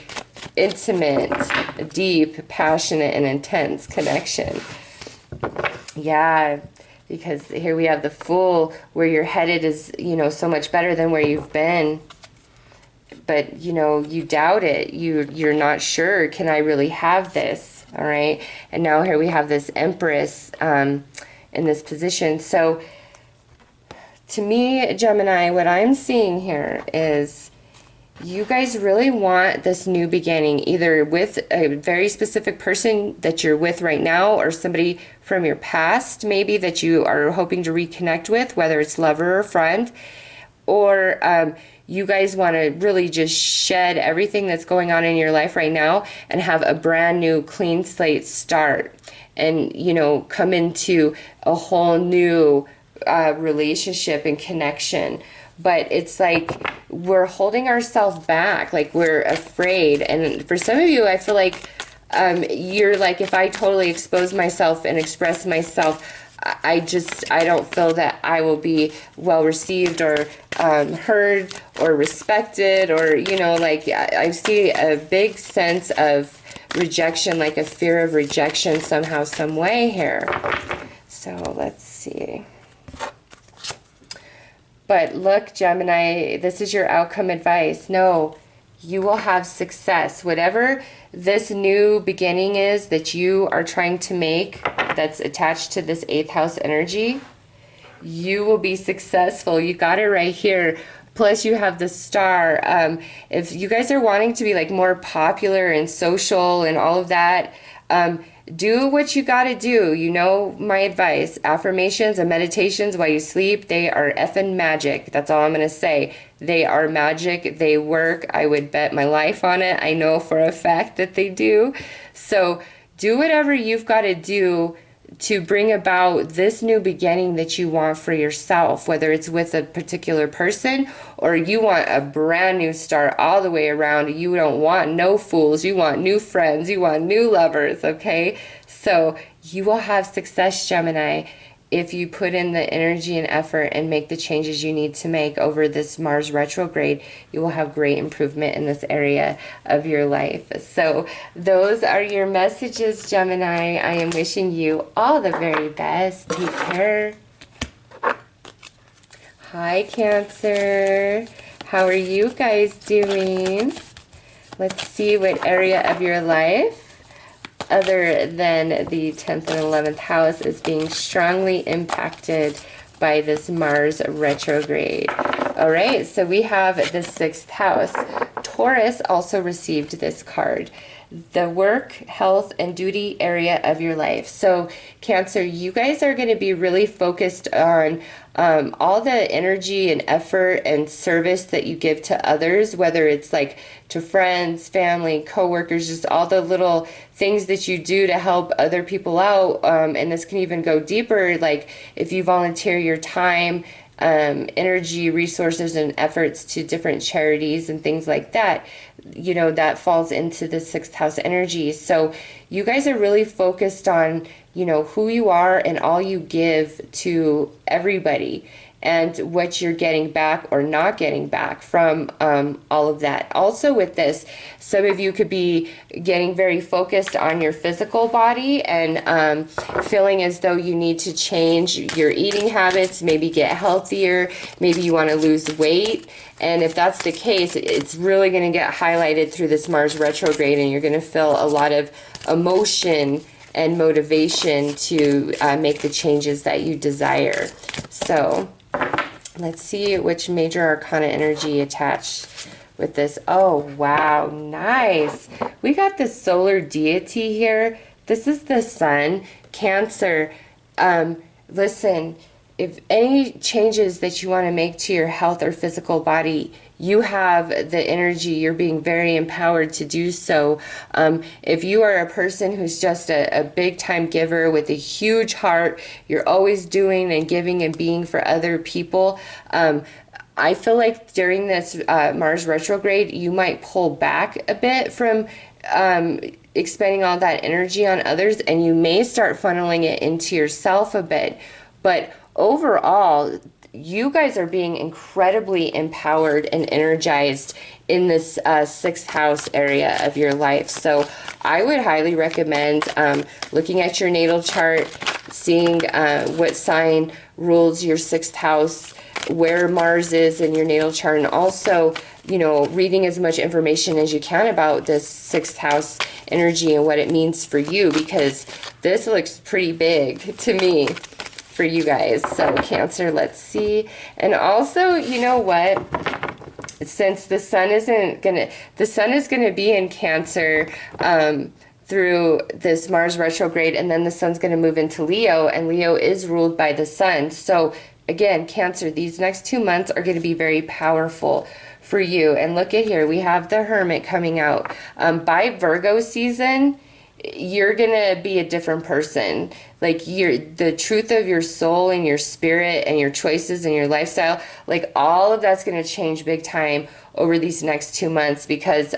intimate, deep, passionate, and intense connection. Yeah, because here we have the Fool, where you're headed is, you know, so much better than where you've been. But, you know, you doubt it. You're not sure, can I really have this? All right. And now here we have this Empress in this position. So to me, Gemini, what I'm seeing here is you guys really want this new beginning, either with a very specific person that you're with right now, or somebody from your past maybe that you are hoping to reconnect with, whether it's lover or friend, or you guys want to really just shed everything that's going on in your life right now and have a brand new clean slate start, and, you know, come into a whole new relationship and connection. But it's like we're holding ourselves back, like we're afraid. And for some of you, I feel like you're like, if I totally expose myself and express myself, I don't feel that I will be well received or heard or respected, or, you know, like I see a big sense of rejection, like a fear of rejection somehow, some way here. So let's see. But look, Gemini, this is your outcome advice. No, you will have success. Whatever this new beginning is that you are trying to make, that's attached to this 8th house energy, you will be successful. You got it right here. Plus you have the star. If you guys are wanting to be like more popular and social and all of that, do what you got to do. You know my advice. Affirmations and meditations while you sleep, they are effing magic. That's all I'm going to say. They are magic. They work. I would bet my life on it. I know for a fact that they do. So do whatever you've got to do to bring about this new beginning that you want for yourself, whether it's with a particular person or you want a brand new start all the way around. You don't want no fools. You want new friends. You want new lovers, okay? So you will have success, Gemini, if you put in the energy and effort and make the changes you need to make over this Mars retrograde. You will have great improvement in this area of your life. So those are your messages, Gemini. I am wishing you all the very best. Take care. Hi, Cancer. How are you guys doing? Let's see what area of your life, other than the 10th and 11th house, is being strongly impacted by this Mars retrograde. All right, so we have the 6th house. Taurus also received this card. The work, health, and duty area of your life. So Cancer, you guys are going to be really focused on all the energy and effort and service that you give to others, whether it's like to friends, family, coworkers, just all the little things that you do to help other people out. And this can even go deeper, like if you volunteer your time, energy, resources, and efforts to different charities and things like that, you know, that falls into the 6th house energy. So you guys are really focused on, you know, who you are and all you give to everybody. and what you're getting back or not getting back from all of that. Also with this, some of you could be getting very focused on your physical body and feeling as though you need to change your eating habits, maybe get healthier, maybe you want to lose weight. And if that's the case, it's really going to get highlighted through this Mars retrograde, and you're going to feel a lot of emotion and motivation to make the changes that you desire. So let's see which major arcana energy attached with this. Oh, wow, nice. We got the solar deity here. This is the sun, Cancer. Listen, if any changes that you want to make to your health or physical body, you have the energy. You're being very empowered to do so. If you are a person who's just a big time giver with a huge heart, you're always doing and giving and being for other people, I feel like during this Mars retrograde, you might pull back a bit from expending all that energy on others, and you may start funneling it into yourself a bit. But overall, you guys are being incredibly empowered and energized in this sixth house area of your life. So I would highly recommend looking at your natal chart, seeing what sign rules your sixth house, where Mars is in your natal chart, and also, you know, reading as much information as you can about this sixth house energy and what it means for you, because this looks pretty big to me for you guys. So Cancer, let's see. And also, you know what, since the sun is gonna be in Cancer through this Mars retrograde, and then the sun's gonna move into Leo, and Leo is ruled by the sun. So again, Cancer, these next 2 months are going to be very powerful for you. And look at here, we have the Hermit coming out. By Virgo season, you're going to be a different person. Like, the truth of your soul and your spirit and your choices and your lifestyle, like all of that's going to change big time over these next 2 months, because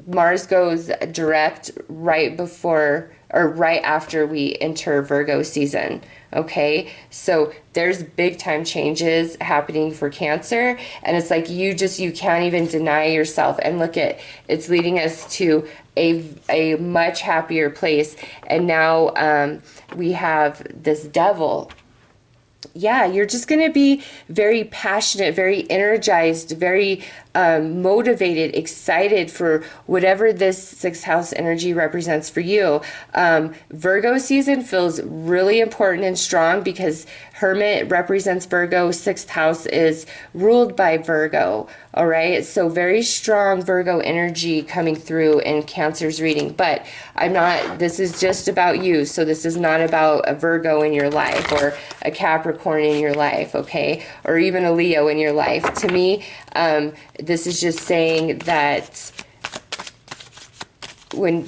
Mars goes direct right before or right after we enter Virgo season. Okay, so there's big time changes happening for Cancer, and it's like you can't even deny yourself. And look at, it's leading us to a much happier place. And now we have this Devil. Yeah, you're just going to be very passionate, very energized, very motivated, excited for whatever this sixth house energy represents for you. Virgo season feels really important and strong because Hermit represents Virgo. Sixth house is ruled by Virgo. All right, so very strong Virgo energy coming through in Cancer's reading. But this is just about you. So this is not about a Virgo in your life or a Capricorn in your life, okay? Or even a Leo in your life. To me, this is just saying that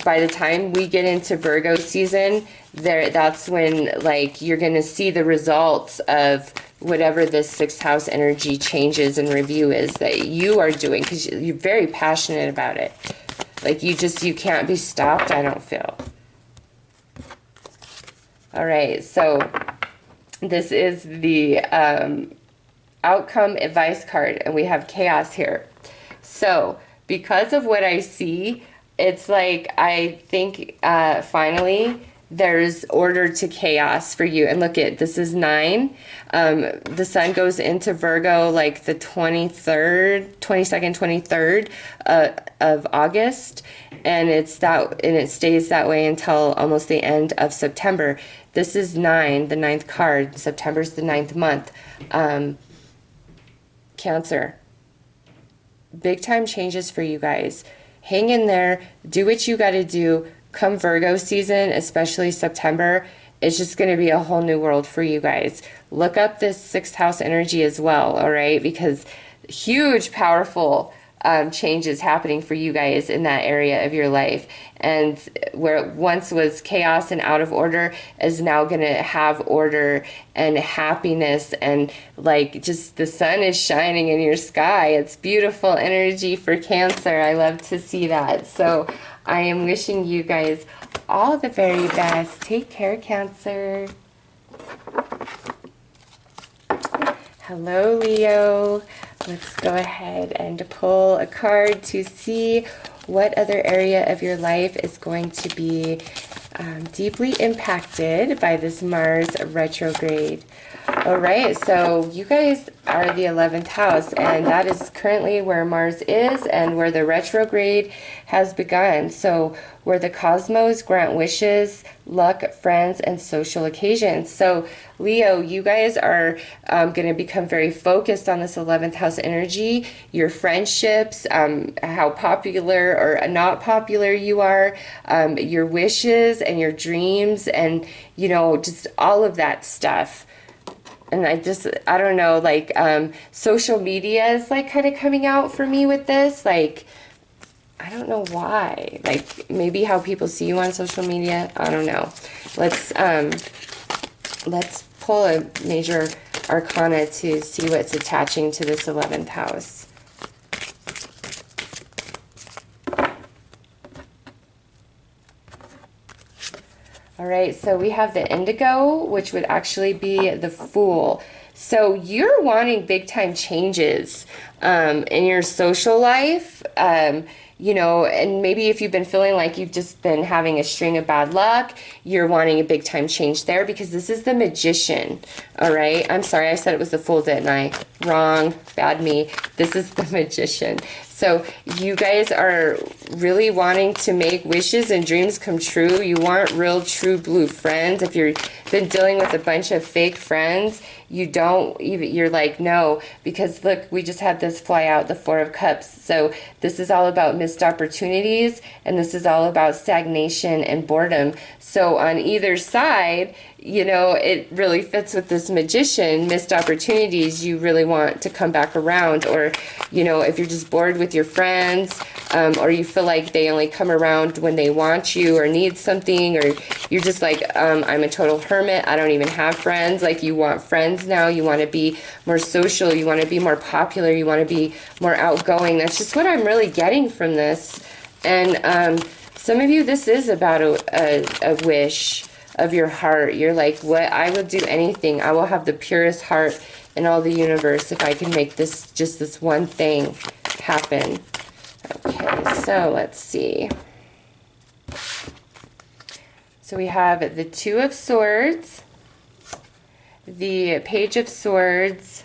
by the time we get into Virgo season, that's when, like, you're going to see the results of whatever this sixth house energy changes and review is that you are doing, because you're very passionate about it. Like, you can't be stopped, I don't feel. All right, so this is the outcome advice card, and we have chaos here. So because of what I see, it's like I think finally there's order to chaos for you. And look at, this is 9. The sun goes into Virgo like the 22nd, 23rd of August, and it stays that way until almost the end of September. This is 9, the 9th card. September's the 9th month. Cancer. Big time changes for you guys. Hang in there. Do what you got to do. Come Virgo season, especially September, it's just going to be a whole new world for you guys. Look up this sixth house energy as well, all right? Because huge, powerful changes happening for you guys in that area of your life. And where it once was chaos and out of order is now going to have order and happiness, and like just the sun is shining in your sky. It's beautiful energy for Cancer. I love to see that. So I am wishing you guys all the very best. Take care, Cancer. Hello, Leo. Let's go ahead and pull a card to see what other area of your life is going to be deeply impacted by this Mars retrograde. All right, so you guys are the 11th house, and that is currently where Mars is and where the retrograde has begun. So where the cosmos grant wishes, luck, friends, and social occasions. So Leo, you guys are going to become very focused on this 11th house energy, your friendships, how popular or not popular you are, your wishes and your dreams, and, you know, just all of that stuff. And I don't know, like, social media is, like, kind of coming out for me with this. Like, I don't know why. Like, maybe how people see you on social media. I don't know. Let's pull a major arcana to see what's attaching to this 11th house. All right, so we have the indigo, which would actually be the Fool. So you're wanting big time changes in your social life, you know, and maybe if you've been feeling like you've just been having a string of bad luck, you're wanting a big time change there, because this is the Magician. All right, I'm sorry, I said it was the Fool, didn't I? Wrong, bad me. This is the Magician. So you guys are really wanting to make wishes and dreams come true. You want real, true blue friends. If you've been dealing with a bunch of fake friends, you don't even, you're like, no, because look, we just had this fly out, the Four of Cups. So this is all about missed opportunities, and this is all about stagnation and boredom. So on either side, you know, it really fits with this Magician. Missed opportunities, you really want to come back around. Or, you know, if you're just bored with your friends, or you feel like they only come around when they want you or need something, or you're just like, I'm a total hermit, I don't even have friends. Like, you want friends now, you want to be more social, you want to be more popular, you want to be more outgoing. That's just what I'm really getting from this. And some of you, this is about a wish of your heart. You're like, what? I will do anything. I will have the purest heart in all the universe if I can make this, just this one thing happen. Okay, so let's see. So we have the Two of Swords, the Page of Swords,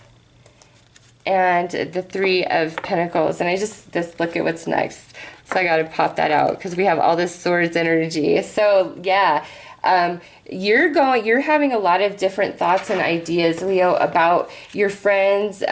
and the Three of Pentacles. And I just look at what's next. So I got to pop that out because we have all this swords energy. So yeah, you're having a lot of different thoughts and ideas, Leo, about your friends,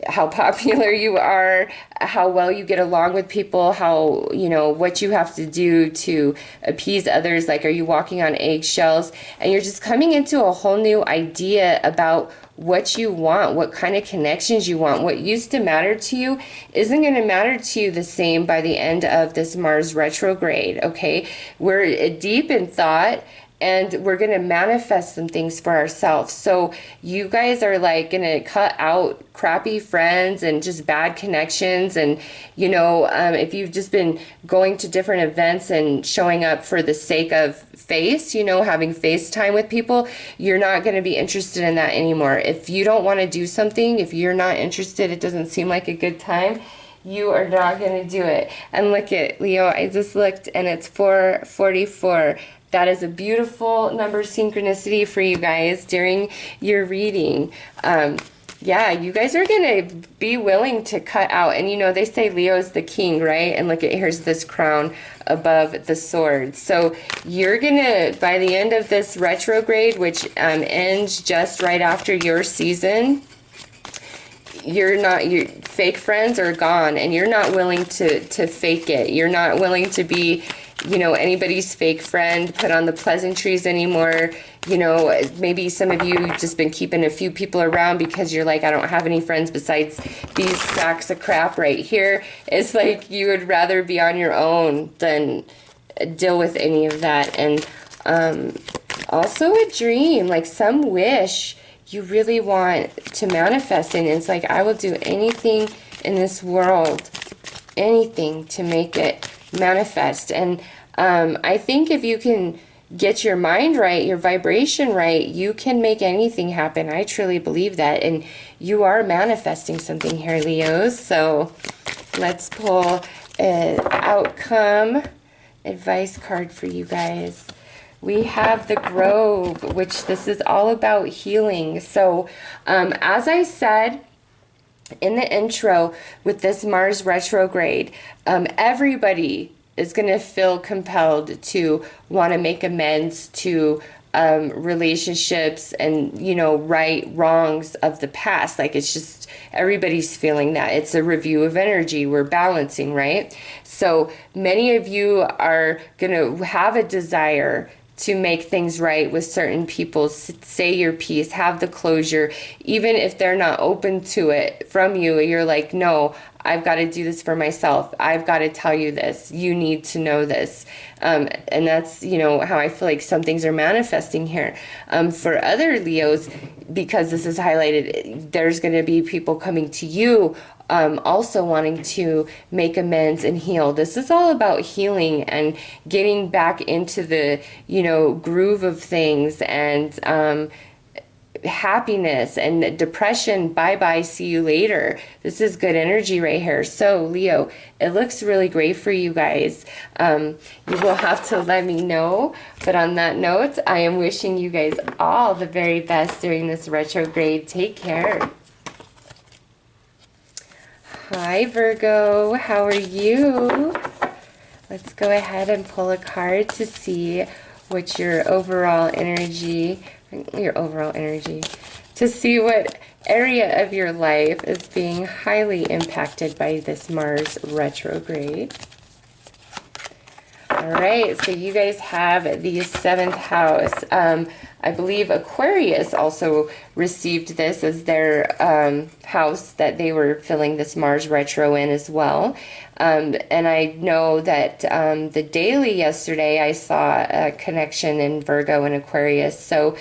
how popular you are, how well you get along with people, how, you know, what you have to do to appease others. Like, are you walking on eggshells? And you're just coming into a whole new idea about what you want, what kind of connections you want. What used to matter to you isn't going to matter to you the same by the end of this Mars retrograde, okay? We're deep in thought, and we're going to manifest some things for ourselves. So you guys are like going to cut out crappy friends and just bad connections. And, you know, if you've just been going to different events and showing up for the sake of face, you know, having FaceTime with people, you're not going to be interested in that anymore. If you don't want to do something, if you're not interested, it doesn't seem like a good time, you are not going to do it. And look at Leo, I just looked and it's 444. That is a beautiful number synchronicity for you guys during your reading. Yeah, you guys are going to be willing to cut out. And, you know, they say Leo's the king, right? And look at, here's this crown above the sword. So you're going to, by the end of this retrograde, which ends just right after your season, your fake friends are gone, and you're not willing to fake it. You're not willing to be, you know, anybody's fake friend, put on the pleasantries anymore. You know, maybe some of you just been keeping a few people around because you're like, I don't have any friends besides these sacks of crap right here. It's like you would rather be on your own than deal with any of that. And also a dream, like some wish you really want to manifest. And it's like, I will do anything in this world, anything to make it manifest. And I think if you can get your mind right, your vibration right, you can make anything happen. I truly believe that. And you are manifesting something here, Leos. So let's pull an outcome advice card for you guys. We have the Grove, which this is all about healing. So as I said in the intro, with this Mars retrograde, everybody is going to feel compelled to want to make amends to relationships and, you know, right wrongs of the past. Like, it's just, everybody's feeling that. It's a review of energy. We're balancing, right? So many of you are going to have a desire to make things right with certain people, say your piece, have the closure, even if they're not open to it from you. You're like, no, I've got to do this for myself. I've got to tell you this. You need to know this. And that's, you know, how I feel like some things are manifesting here. For other Leos, because this is highlighted, there's going to be people coming to you also wanting to make amends and heal. This is all about healing and getting back into the, you know, groove of things, and happiness and depression. Bye-bye, see you later. This is good energy right here. So Leo, it looks really great for you guys. You will have to let me know. But on that note, I am wishing you guys all the very best during this retrograde. Take care. Hi Virgo, how are you? Let's go ahead and pull a card to see what your overall energy, to see what area of your life is being highly impacted by this Mars retrograde. All right, so you guys have the 7th house. I believe Aquarius also received this as their house that they were filling this Mars retro in as well. And I know that the daily yesterday I saw a connection in Virgo and Aquarius. So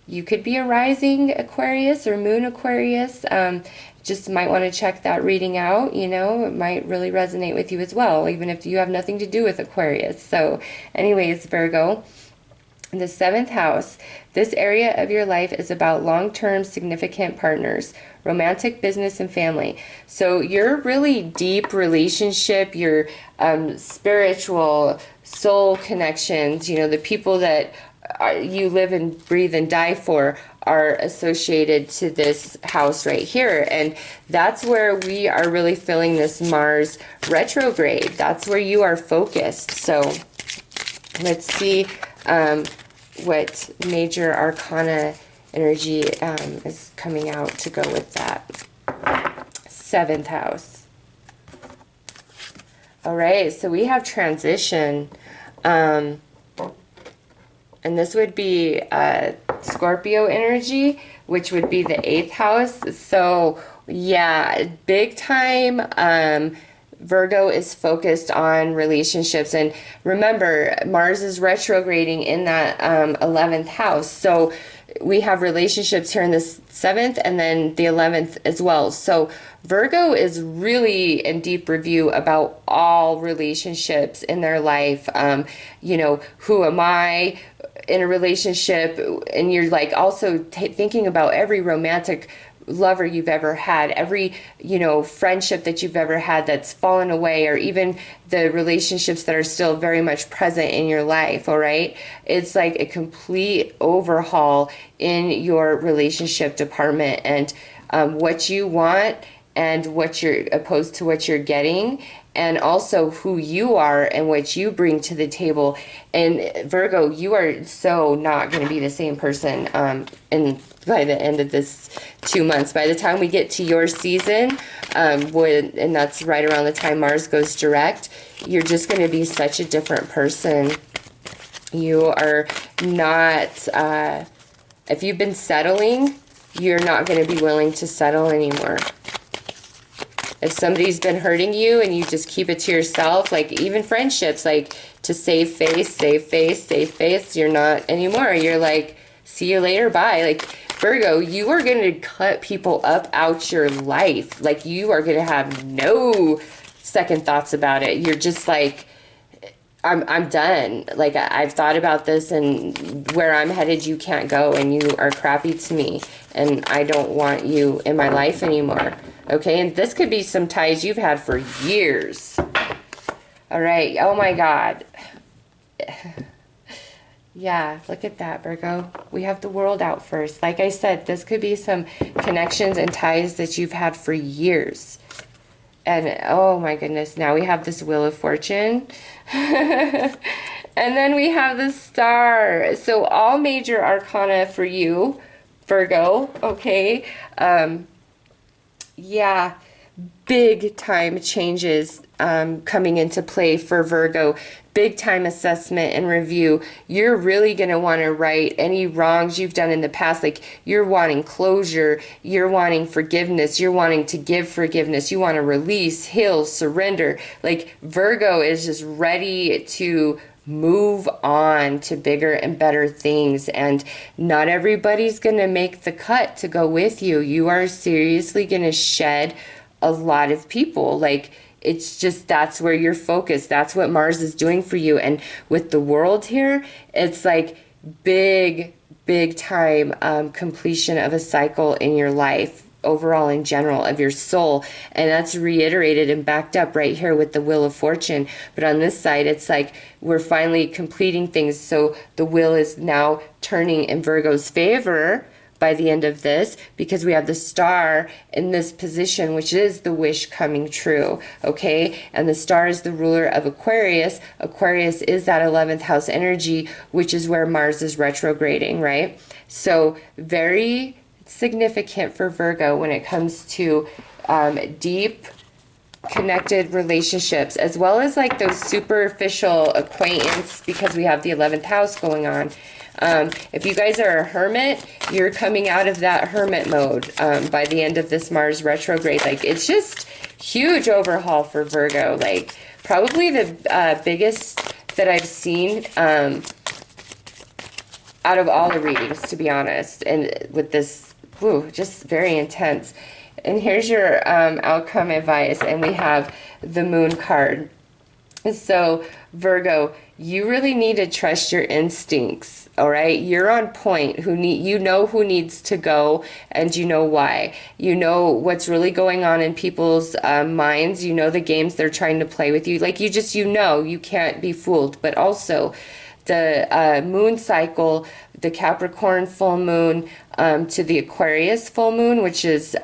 you could be a rising Aquarius or moon Aquarius. Just might want to check that reading out. You know, it might really resonate with you as well, even if you have nothing to do with Aquarius. So anyways, Virgo, the 7th house, this area of your life is about long-term significant partners, romantic, business, and family. So your really deep relationship, your spiritual soul connections, you know, the people that you live and breathe and die for, are associated to this house right here. And that's where we are really feeling this Mars retrograde. That's where you are focused. So let's see what major arcana energy is coming out to go with that. 7th house. All right, so we have transition. And this would be Scorpio energy, which would be the 8th house. So yeah, big time. Virgo is focused on relationships. And remember, Mars is retrograding in that 11th house. So we have relationships here in the 7th and then the 11th as well. So Virgo is really in deep review about all relationships in their life. You know, who am I in a relationship? And you're like also thinking about every romantic lover you've ever had, every, you know, friendship that you've ever had that's fallen away, or even the relationships that are still very much present in your life. All right, it's like a complete overhaul in your relationship department, and what you want and what you're opposed to what you're getting, and also who you are and what you bring to the table. And Virgo, you are so not going to be the same person by the end of this 2 months. By the time we get to your season, and that's right around the time Mars goes direct, you're just going to be such a different person. You are not, if you've been settling, you're not going to be willing to settle anymore. If somebody's been hurting you and you just keep it to yourself, like even friendships, like to save face, you're not anymore. You're like, see you later, bye. Like Virgo, you are going to cut people up out your life. Like you are going to have no second thoughts about it. You're just like, I'm done. Like, I've thought about this, and where I'm headed, you can't go, and you are crappy to me, and I don't want you in my life anymore. Okay, and this could be some ties you've had for years. All right, oh my God. Yeah, look at that, Virgo. We have the World out first. Like I said, this could be some connections and ties that you've had for years. And oh my goodness, now we have this Wheel of Fortune. And then we have the Star. So all major arcana for you, Virgo, okay? Yeah, big time changes coming into play for Virgo. Big time assessment and review. You're really going to want to right any wrongs you've done in the past. Like, you're wanting closure, you're wanting forgiveness, you're wanting to give forgiveness, you want to release, heal, surrender. Like, Virgo is just ready to move on to bigger and better things, and not everybody's going to make the cut to go with you. You are seriously going to shed a lot of people. Like, it's just, that's where you're focused. That's what Mars is doing for you. And with the World here, it's like big time completion of a cycle in your life, overall in general, of your soul. And that's reiterated and backed up right here with the Wheel of Fortune. But on this side, it's like we're finally completing things. So the wheel is now turning in Virgo's favor by the end of this, because we have the Star in this position, which is the wish coming true, okay? And the Star is the ruler of Aquarius. Aquarius is that 11th house energy, which is where Mars is retrograding, right? So very significant for Virgo when it comes to deep connected relationships, as well as like those superficial acquaintance, because we have the 11th house going on. If you guys are a hermit, you're coming out of that hermit mode by the end of this Mars retrograde. Like, it's just huge overhaul for Virgo. Like, probably the biggest that I've seen out of all the readings, to be honest. And with this, woo, just very intense. And here's your outcome advice, and we have the Moon card. So, Virgo, you really need to trust your instincts. All right, you're on point. You know who needs to go, and you know why. You know what's really going on in people's minds. You know the games they're trying to play with you. Like, you can't be fooled. But also, the moon cycle, the Capricorn full moon to the Aquarius full moon, which is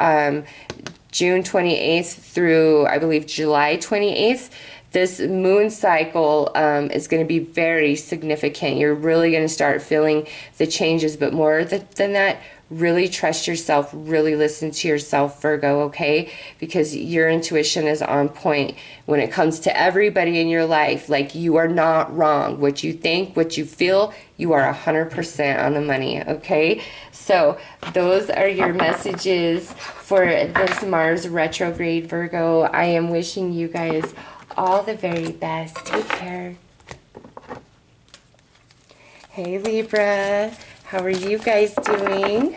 June 28th through, I believe, July 28th. This moon cycle is going to be very significant. You're really going to start feeling the changes, but more than that, really trust yourself, really listen to yourself, Virgo, okay? Because your intuition is on point when it comes to everybody in your life. Like, you are not wrong. What you think, what you feel, you are 100% on the money, okay? So those are your messages for this Mars retrograde, Virgo. I am wishing you guys all the very best. Take care. Hey, Libra. How are you guys doing?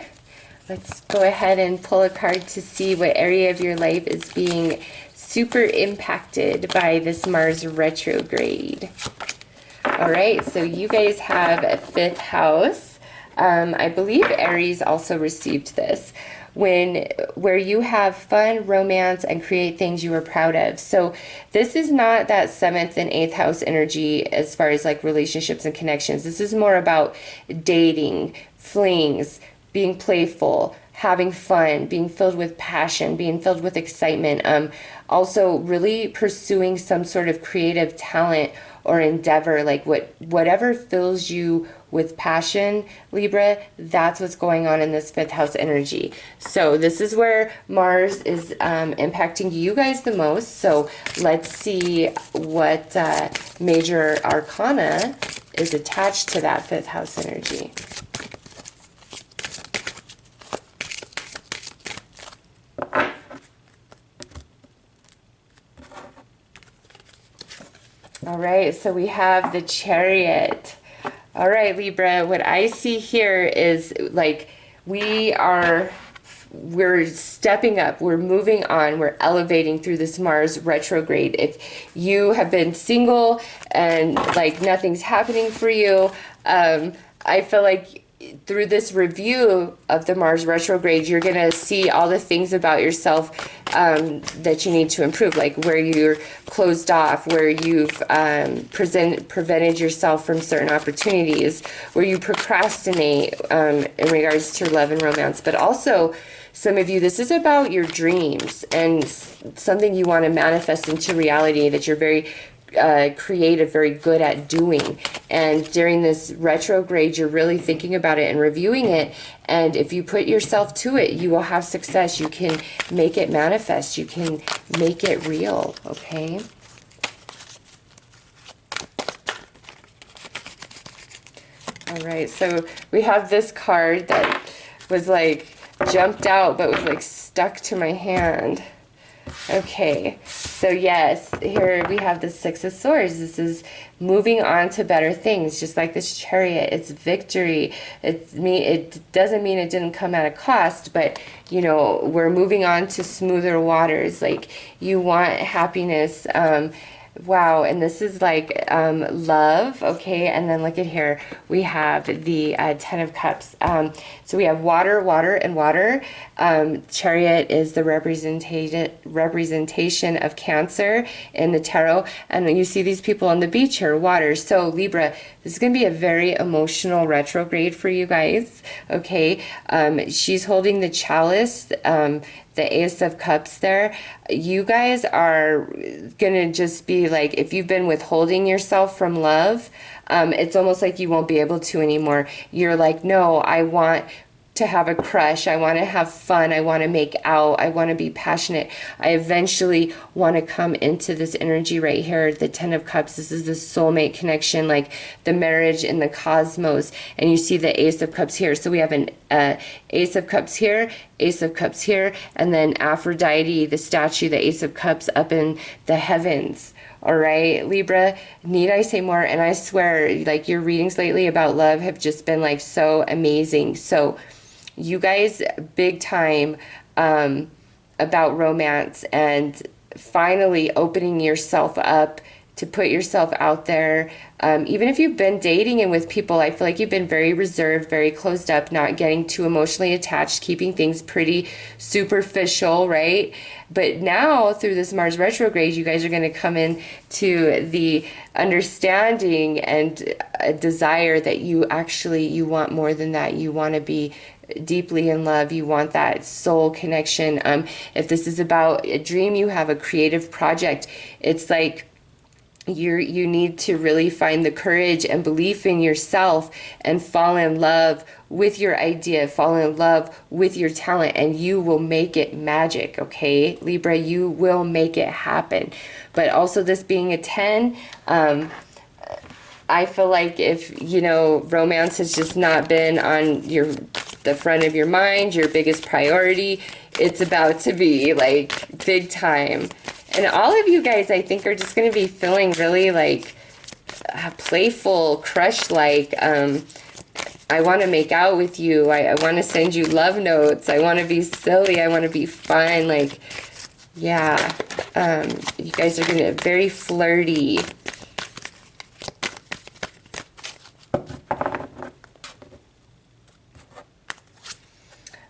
Let's go ahead and pull a card to see what area of your life is being super impacted by this Mars retrograde. All right, so you guys have a 5th house. I believe Aries also received this. Where you have fun, romance, and create things you are proud of. So this is not that 7th and 8th house energy as far as like relationships and connections. This is more about dating, flings, being playful, having fun, being filled with passion, being filled with excitement. Also really pursuing some sort of creative talent or endeavor, like whatever fills you with passion, Libra, that's what's going on in this 5th house energy. So this is where Mars is impacting you guys the most. So let's see what major arcana is attached to that 5th house energy. All right, so we have the Chariot. All right, Libra, what I see here is like we are we're stepping up, we're moving on, we're elevating through this Mars retrograde. If you have been single and like nothing's happening for you, I feel like through this review of the Mars retrograde, you're going to see all the things about yourself that you need to improve, like where you're closed off, where you've prevented yourself from certain opportunities, where you procrastinate in regards to love and romance. But also, some of you, this is about your dreams and something you want to manifest into reality that you're very creative, very good at doing. And during this retrograde, you're really thinking about it and reviewing it. And if you put yourself to it, you will have success. You can make it manifest. You can make it real, okay? All right, so we have this card that was like jumped out, but was like stuck to my hand. Okay, so yes, here we have the Six of Swords. This is moving on to better things, just like this Chariot. It's victory. It doesn't mean it didn't come at a cost, but you know, we're moving on to smoother waters. Like, you want happiness. Wow, and this is like love, okay? And then look at here, we have the Ten of Cups. So we have water, water, and water. Chariot is the representation of Cancer in the tarot. And you see these people on the beach here, water. So Libra, this is going to be a very emotional retrograde for you guys, okay? She's holding the chalice, the Ace of Cups there. You guys are gonna just be like, if you've been withholding yourself from love, it's almost like you won't be able to anymore. You're like, no, I want to have a crush, I want to have fun, I want to make out, I want to be passionate, I eventually want to come into this energy right here, the Ten of Cups. This is the soulmate connection, like the marriage in the cosmos. And you see the Ace of Cups here. So we have an Ace of Cups here, Ace of Cups here, and then Aphrodite, the statue, the Ace of Cups up in the heavens. All right, Libra, need I say more? And I swear, like, your readings lately about love have just been like so amazing. So you guys, big time about romance and finally opening yourself up to put yourself out there. Even if you've been dating and with people, I feel like you've been very reserved, very closed up, not getting too emotionally attached, keeping things pretty superficial, right? But now through this Mars retrograde, you guys are going to come in to the understanding and a desire that you want more than that. You want to be deeply in love. You want that soul connection. If this is about a dream you have, a creative project, it's like you need to really find the courage and belief in yourself and fall in love with your idea, fall in love with your talent, and you will make it magic, okay? Libra, you will make it happen. But also, this being a 10, I feel like if, you know, romance has just not been on the front of your mind, your biggest priority, it's about to be like big time. And all of you guys, I think, are just going to be feeling really like playful, crush-like. I want to make out with you. I want to send you love notes. I want to be silly. I want to be fun. Like, yeah. You guys are going to be very flirty.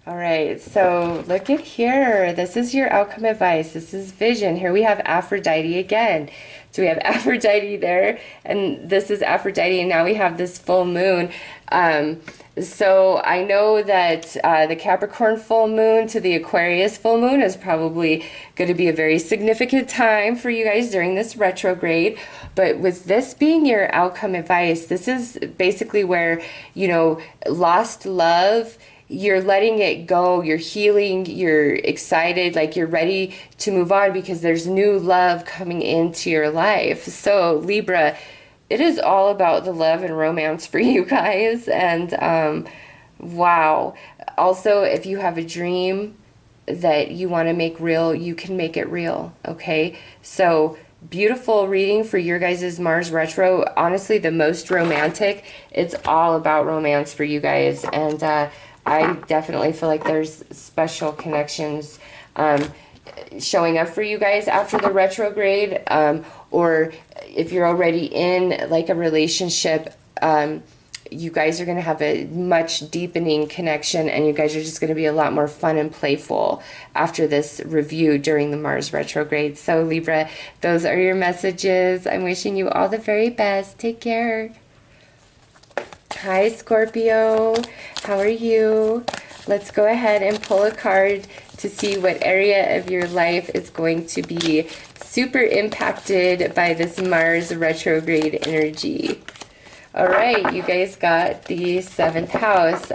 All right, so look at here. This is your outcome advice. This is vision. Here we have Aphrodite again. So we have Aphrodite there, and this is Aphrodite, and now we have this full moon. So I know that the Capricorn full moon to the Aquarius full moon is probably going to be a very significant time for you guys during this retrograde. But with this being your outcome advice, this is basically where, you know, lost love, you're letting it go, you're healing, you're excited, like you're ready to move on because there's new love coming into your life. So Libra, it is all about the love and romance for you guys. And wow. Also, if you have a dream that you want to make real, you can make it real, okay? So beautiful reading for your guys' Mars retro. Honestly, the most romantic. It's all about romance for you guys. And I definitely feel like there's special connections showing up for you guys after the retrograde, or if you're already in like a relationship, you guys are going to have a much deepening connection, and you guys are just going to be a lot more fun and playful after this review during the Mars retrograde. So Libra, those are your messages. I'm wishing you all the very best. Take care. Hi Scorpio, how are you? Let's go ahead and pull a card to see what area of your life is going to be super impacted by this Mars retrograde energy. All right, you guys got the 7th house.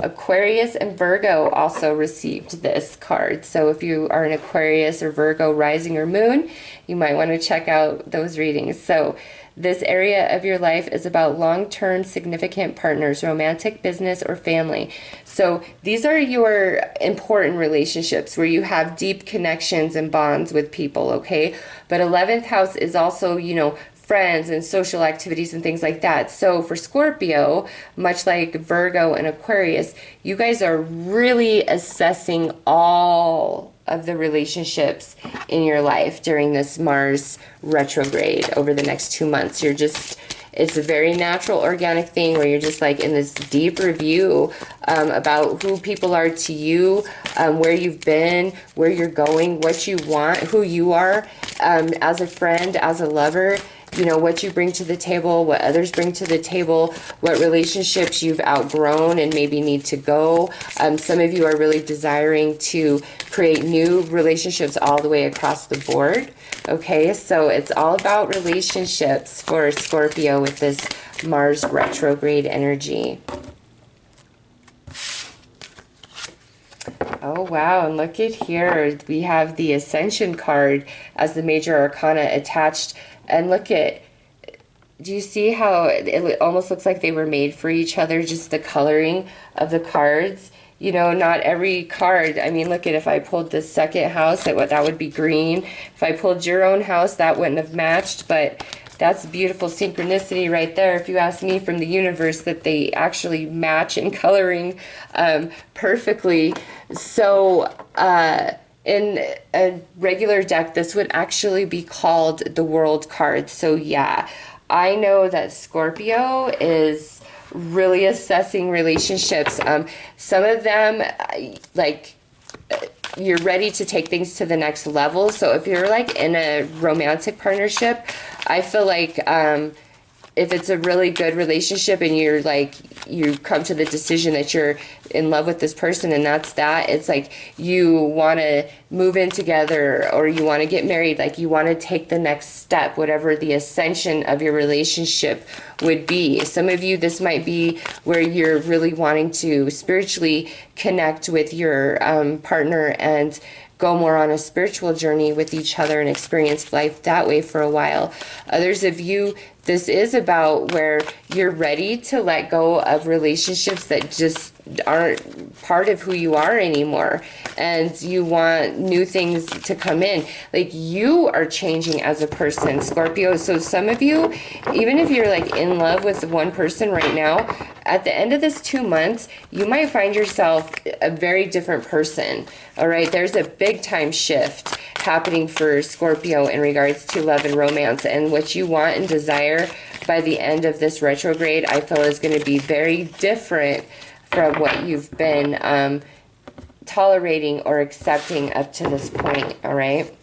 Aquarius and Virgo also received this card. So if you are an Aquarius or Virgo rising or moon, you might want to check out those readings. So this area of your life is about long-term significant partners, romantic, business, or family. So these are your important relationships where you have deep connections and bonds with people, okay? But 11th house is also, you know, friends and social activities and things like that. So for Scorpio, much like Virgo and Aquarius, you guys are really assessing all of the relationships in your life during this Mars retrograde over the next 2 months. You're just, it's a very natural, organic thing where you're just like in this deep review about who people are to you, where you've been, where you're going, what you want, who you are as a friend, as a lover. You know, what you bring to the table, what others bring to the table, what relationships you've outgrown and maybe need to go. Some of you are really desiring to create new relationships all the way across the board. Okay, so it's all about relationships for Scorpio with this Mars retrograde energy. Oh, wow, and look at here. We have the Ascension card as the major arcana attached. And look at, do you see how it almost looks like they were made for each other, just the coloring of the cards? You know, not every card, I mean, look at, if I pulled the 2nd house, that would be green. If I pulled your own house, that wouldn't have matched, but that's beautiful synchronicity right there, if you ask me, from the universe, that they actually match in coloring perfectly. So, in a regular deck, this would actually be called the World card. So yeah, I know that Scorpio is really assessing relationships. Some of them, like, you're ready to take things to the next level. So if you're like in a romantic partnership, I feel like if it's a really good relationship and you're like, you come to the decision that you're in love with this person and that's that, it's like you want to move in together or you want to get married, like you want to take the next step, whatever the ascension of your relationship would be. Some of you, this might be where you're really wanting to spiritually connect with your partner and go more on a spiritual journey with each other and experience life that way for a while. Others of you, this is about where you're ready to let go of relationships that just aren't part of who you are anymore, and you want new things to come in. Like, you are changing as a person, Scorpio. So some of you, even if you're like in love with one person right now, at the end of this 2 months, you might find yourself a very different person. All right, there's a big time shift happening for Scorpio in regards to love and romance, and what you want and desire by the end of this retrograde, I feel, is going to be very different from what you've been tolerating or accepting up to this point. All right.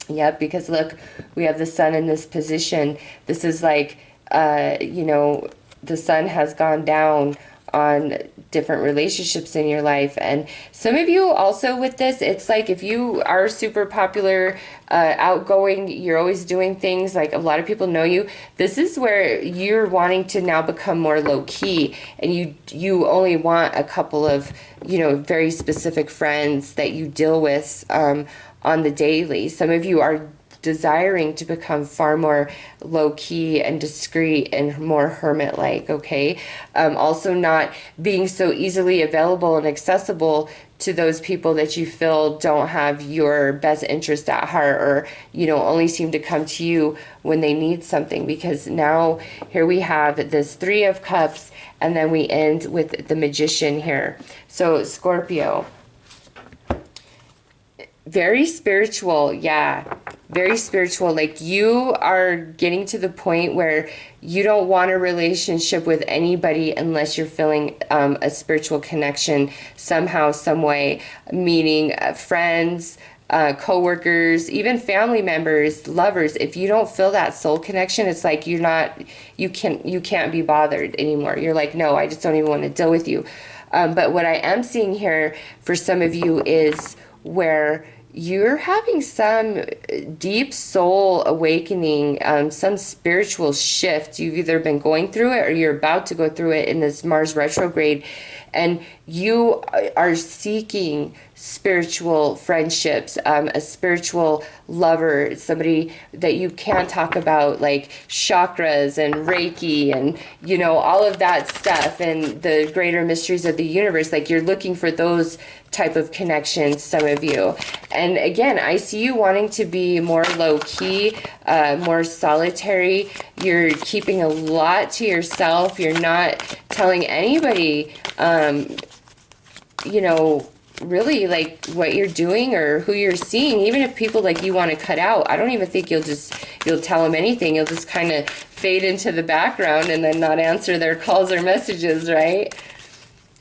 Yep, because look, we have the sun in this position. This is like, you know, the sun has gone down on different relationships in your life. And some of you also with this, it's like if you are super popular, outgoing, you're always doing things, like a lot of people know you, this is where you're wanting to now become more low-key, and you only want a couple of, you know, very specific friends that you deal with on the daily. Some of you are desiring to become far more low-key and discreet and more hermit-like, okay? Also not being so easily available and accessible to those people that you feel don't have your best interest at heart, or, you know, only seem to come to you when they need something. Because now here we have this Three of Cups, and then we end with the Magician here. So Scorpio, very spiritual, yeah, very spiritual. Like, you are getting to the point where you don't want a relationship with anybody unless you're feeling a spiritual connection somehow, some way, meaning friends, co-workers, even family members, lovers. If you don't feel that soul connection, it's like you can't be bothered anymore. You're like, no, I just don't even want to deal with you. But what I am seeing here for some of you is where you're having some deep soul awakening, some spiritual shift. You've either been going through it or you're about to go through it in this Mars retrograde, and you are seeking spiritual friendships, a spiritual lover, somebody that you can talk about, like chakras and Reiki and, you know, all of that stuff and the greater mysteries of the universe. Like, you're looking for those type of connections, some of you. And again, I see you wanting to be more low-key, more solitary. You're keeping a lot to yourself. You're not telling anybody, you know, really, like, what you're doing or who you're seeing. Even if people, like, you want to cut out, I don't even think you'll tell them anything. You'll just kind of fade into the background and then not answer their calls or messages, right?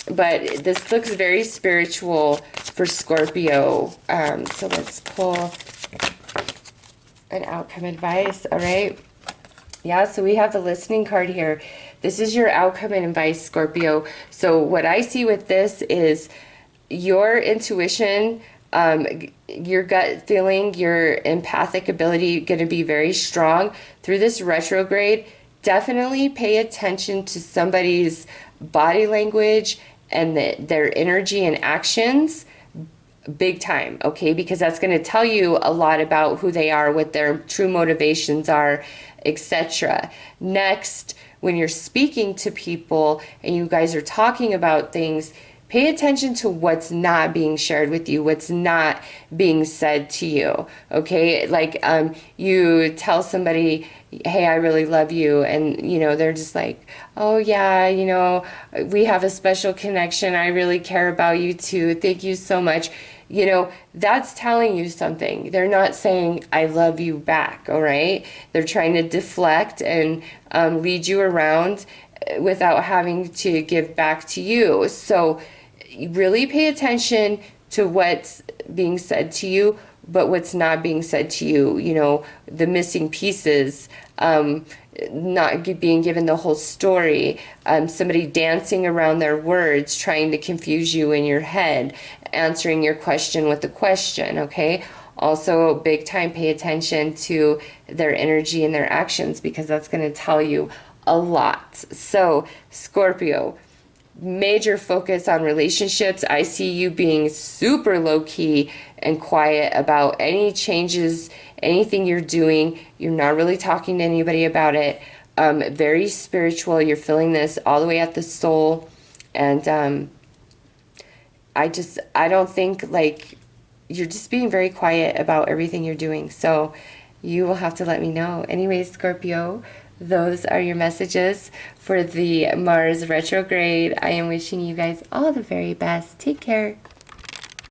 But this looks very spiritual for Scorpio. So let's pull an outcome advice. All right. Yeah, so we have the listening card here. This is your outcome and advice, Scorpio. So what I see with this is your intuition, your gut feeling, your empathic ability going to be very strong through this retrograde. Definitely pay attention to somebody's body language and their energy and actions big time, okay? Because that's going to tell you a lot about who they are, what their true motivations are, etc. Next, when you're speaking to people and you guys are talking about things, pay attention to what's not being shared with you, what's not being said to you, okay? Like, you tell somebody, hey, I really love you, and, you know, they're just like, oh, yeah, you know, we have a special connection, I really care about you too, thank you so much. You know, that's telling you something. They're not saying, I love you back, all right? They're trying to deflect and lead you around without having to give back to you. So really pay attention to what's being said to you, but what's not being said to you, you know, the missing pieces, not being given the whole story, somebody dancing around their words, trying to confuse you in your head, answering your question with a question, okay? Also, big time, pay attention to their energy and their actions, because that's going to tell you a lot. So, Scorpio, major focus on relationships. I see you being super low-key and quiet about any changes, anything you're doing. You're not really talking to anybody about it. Very spiritual. You're feeling this all the way at the soul. And I don't think, like, you're just being very quiet about everything you're doing. So you will have to let me know. Anyways, Scorpio, those are your messages for the Mars retrograde. I am wishing you guys all the very best. Take care.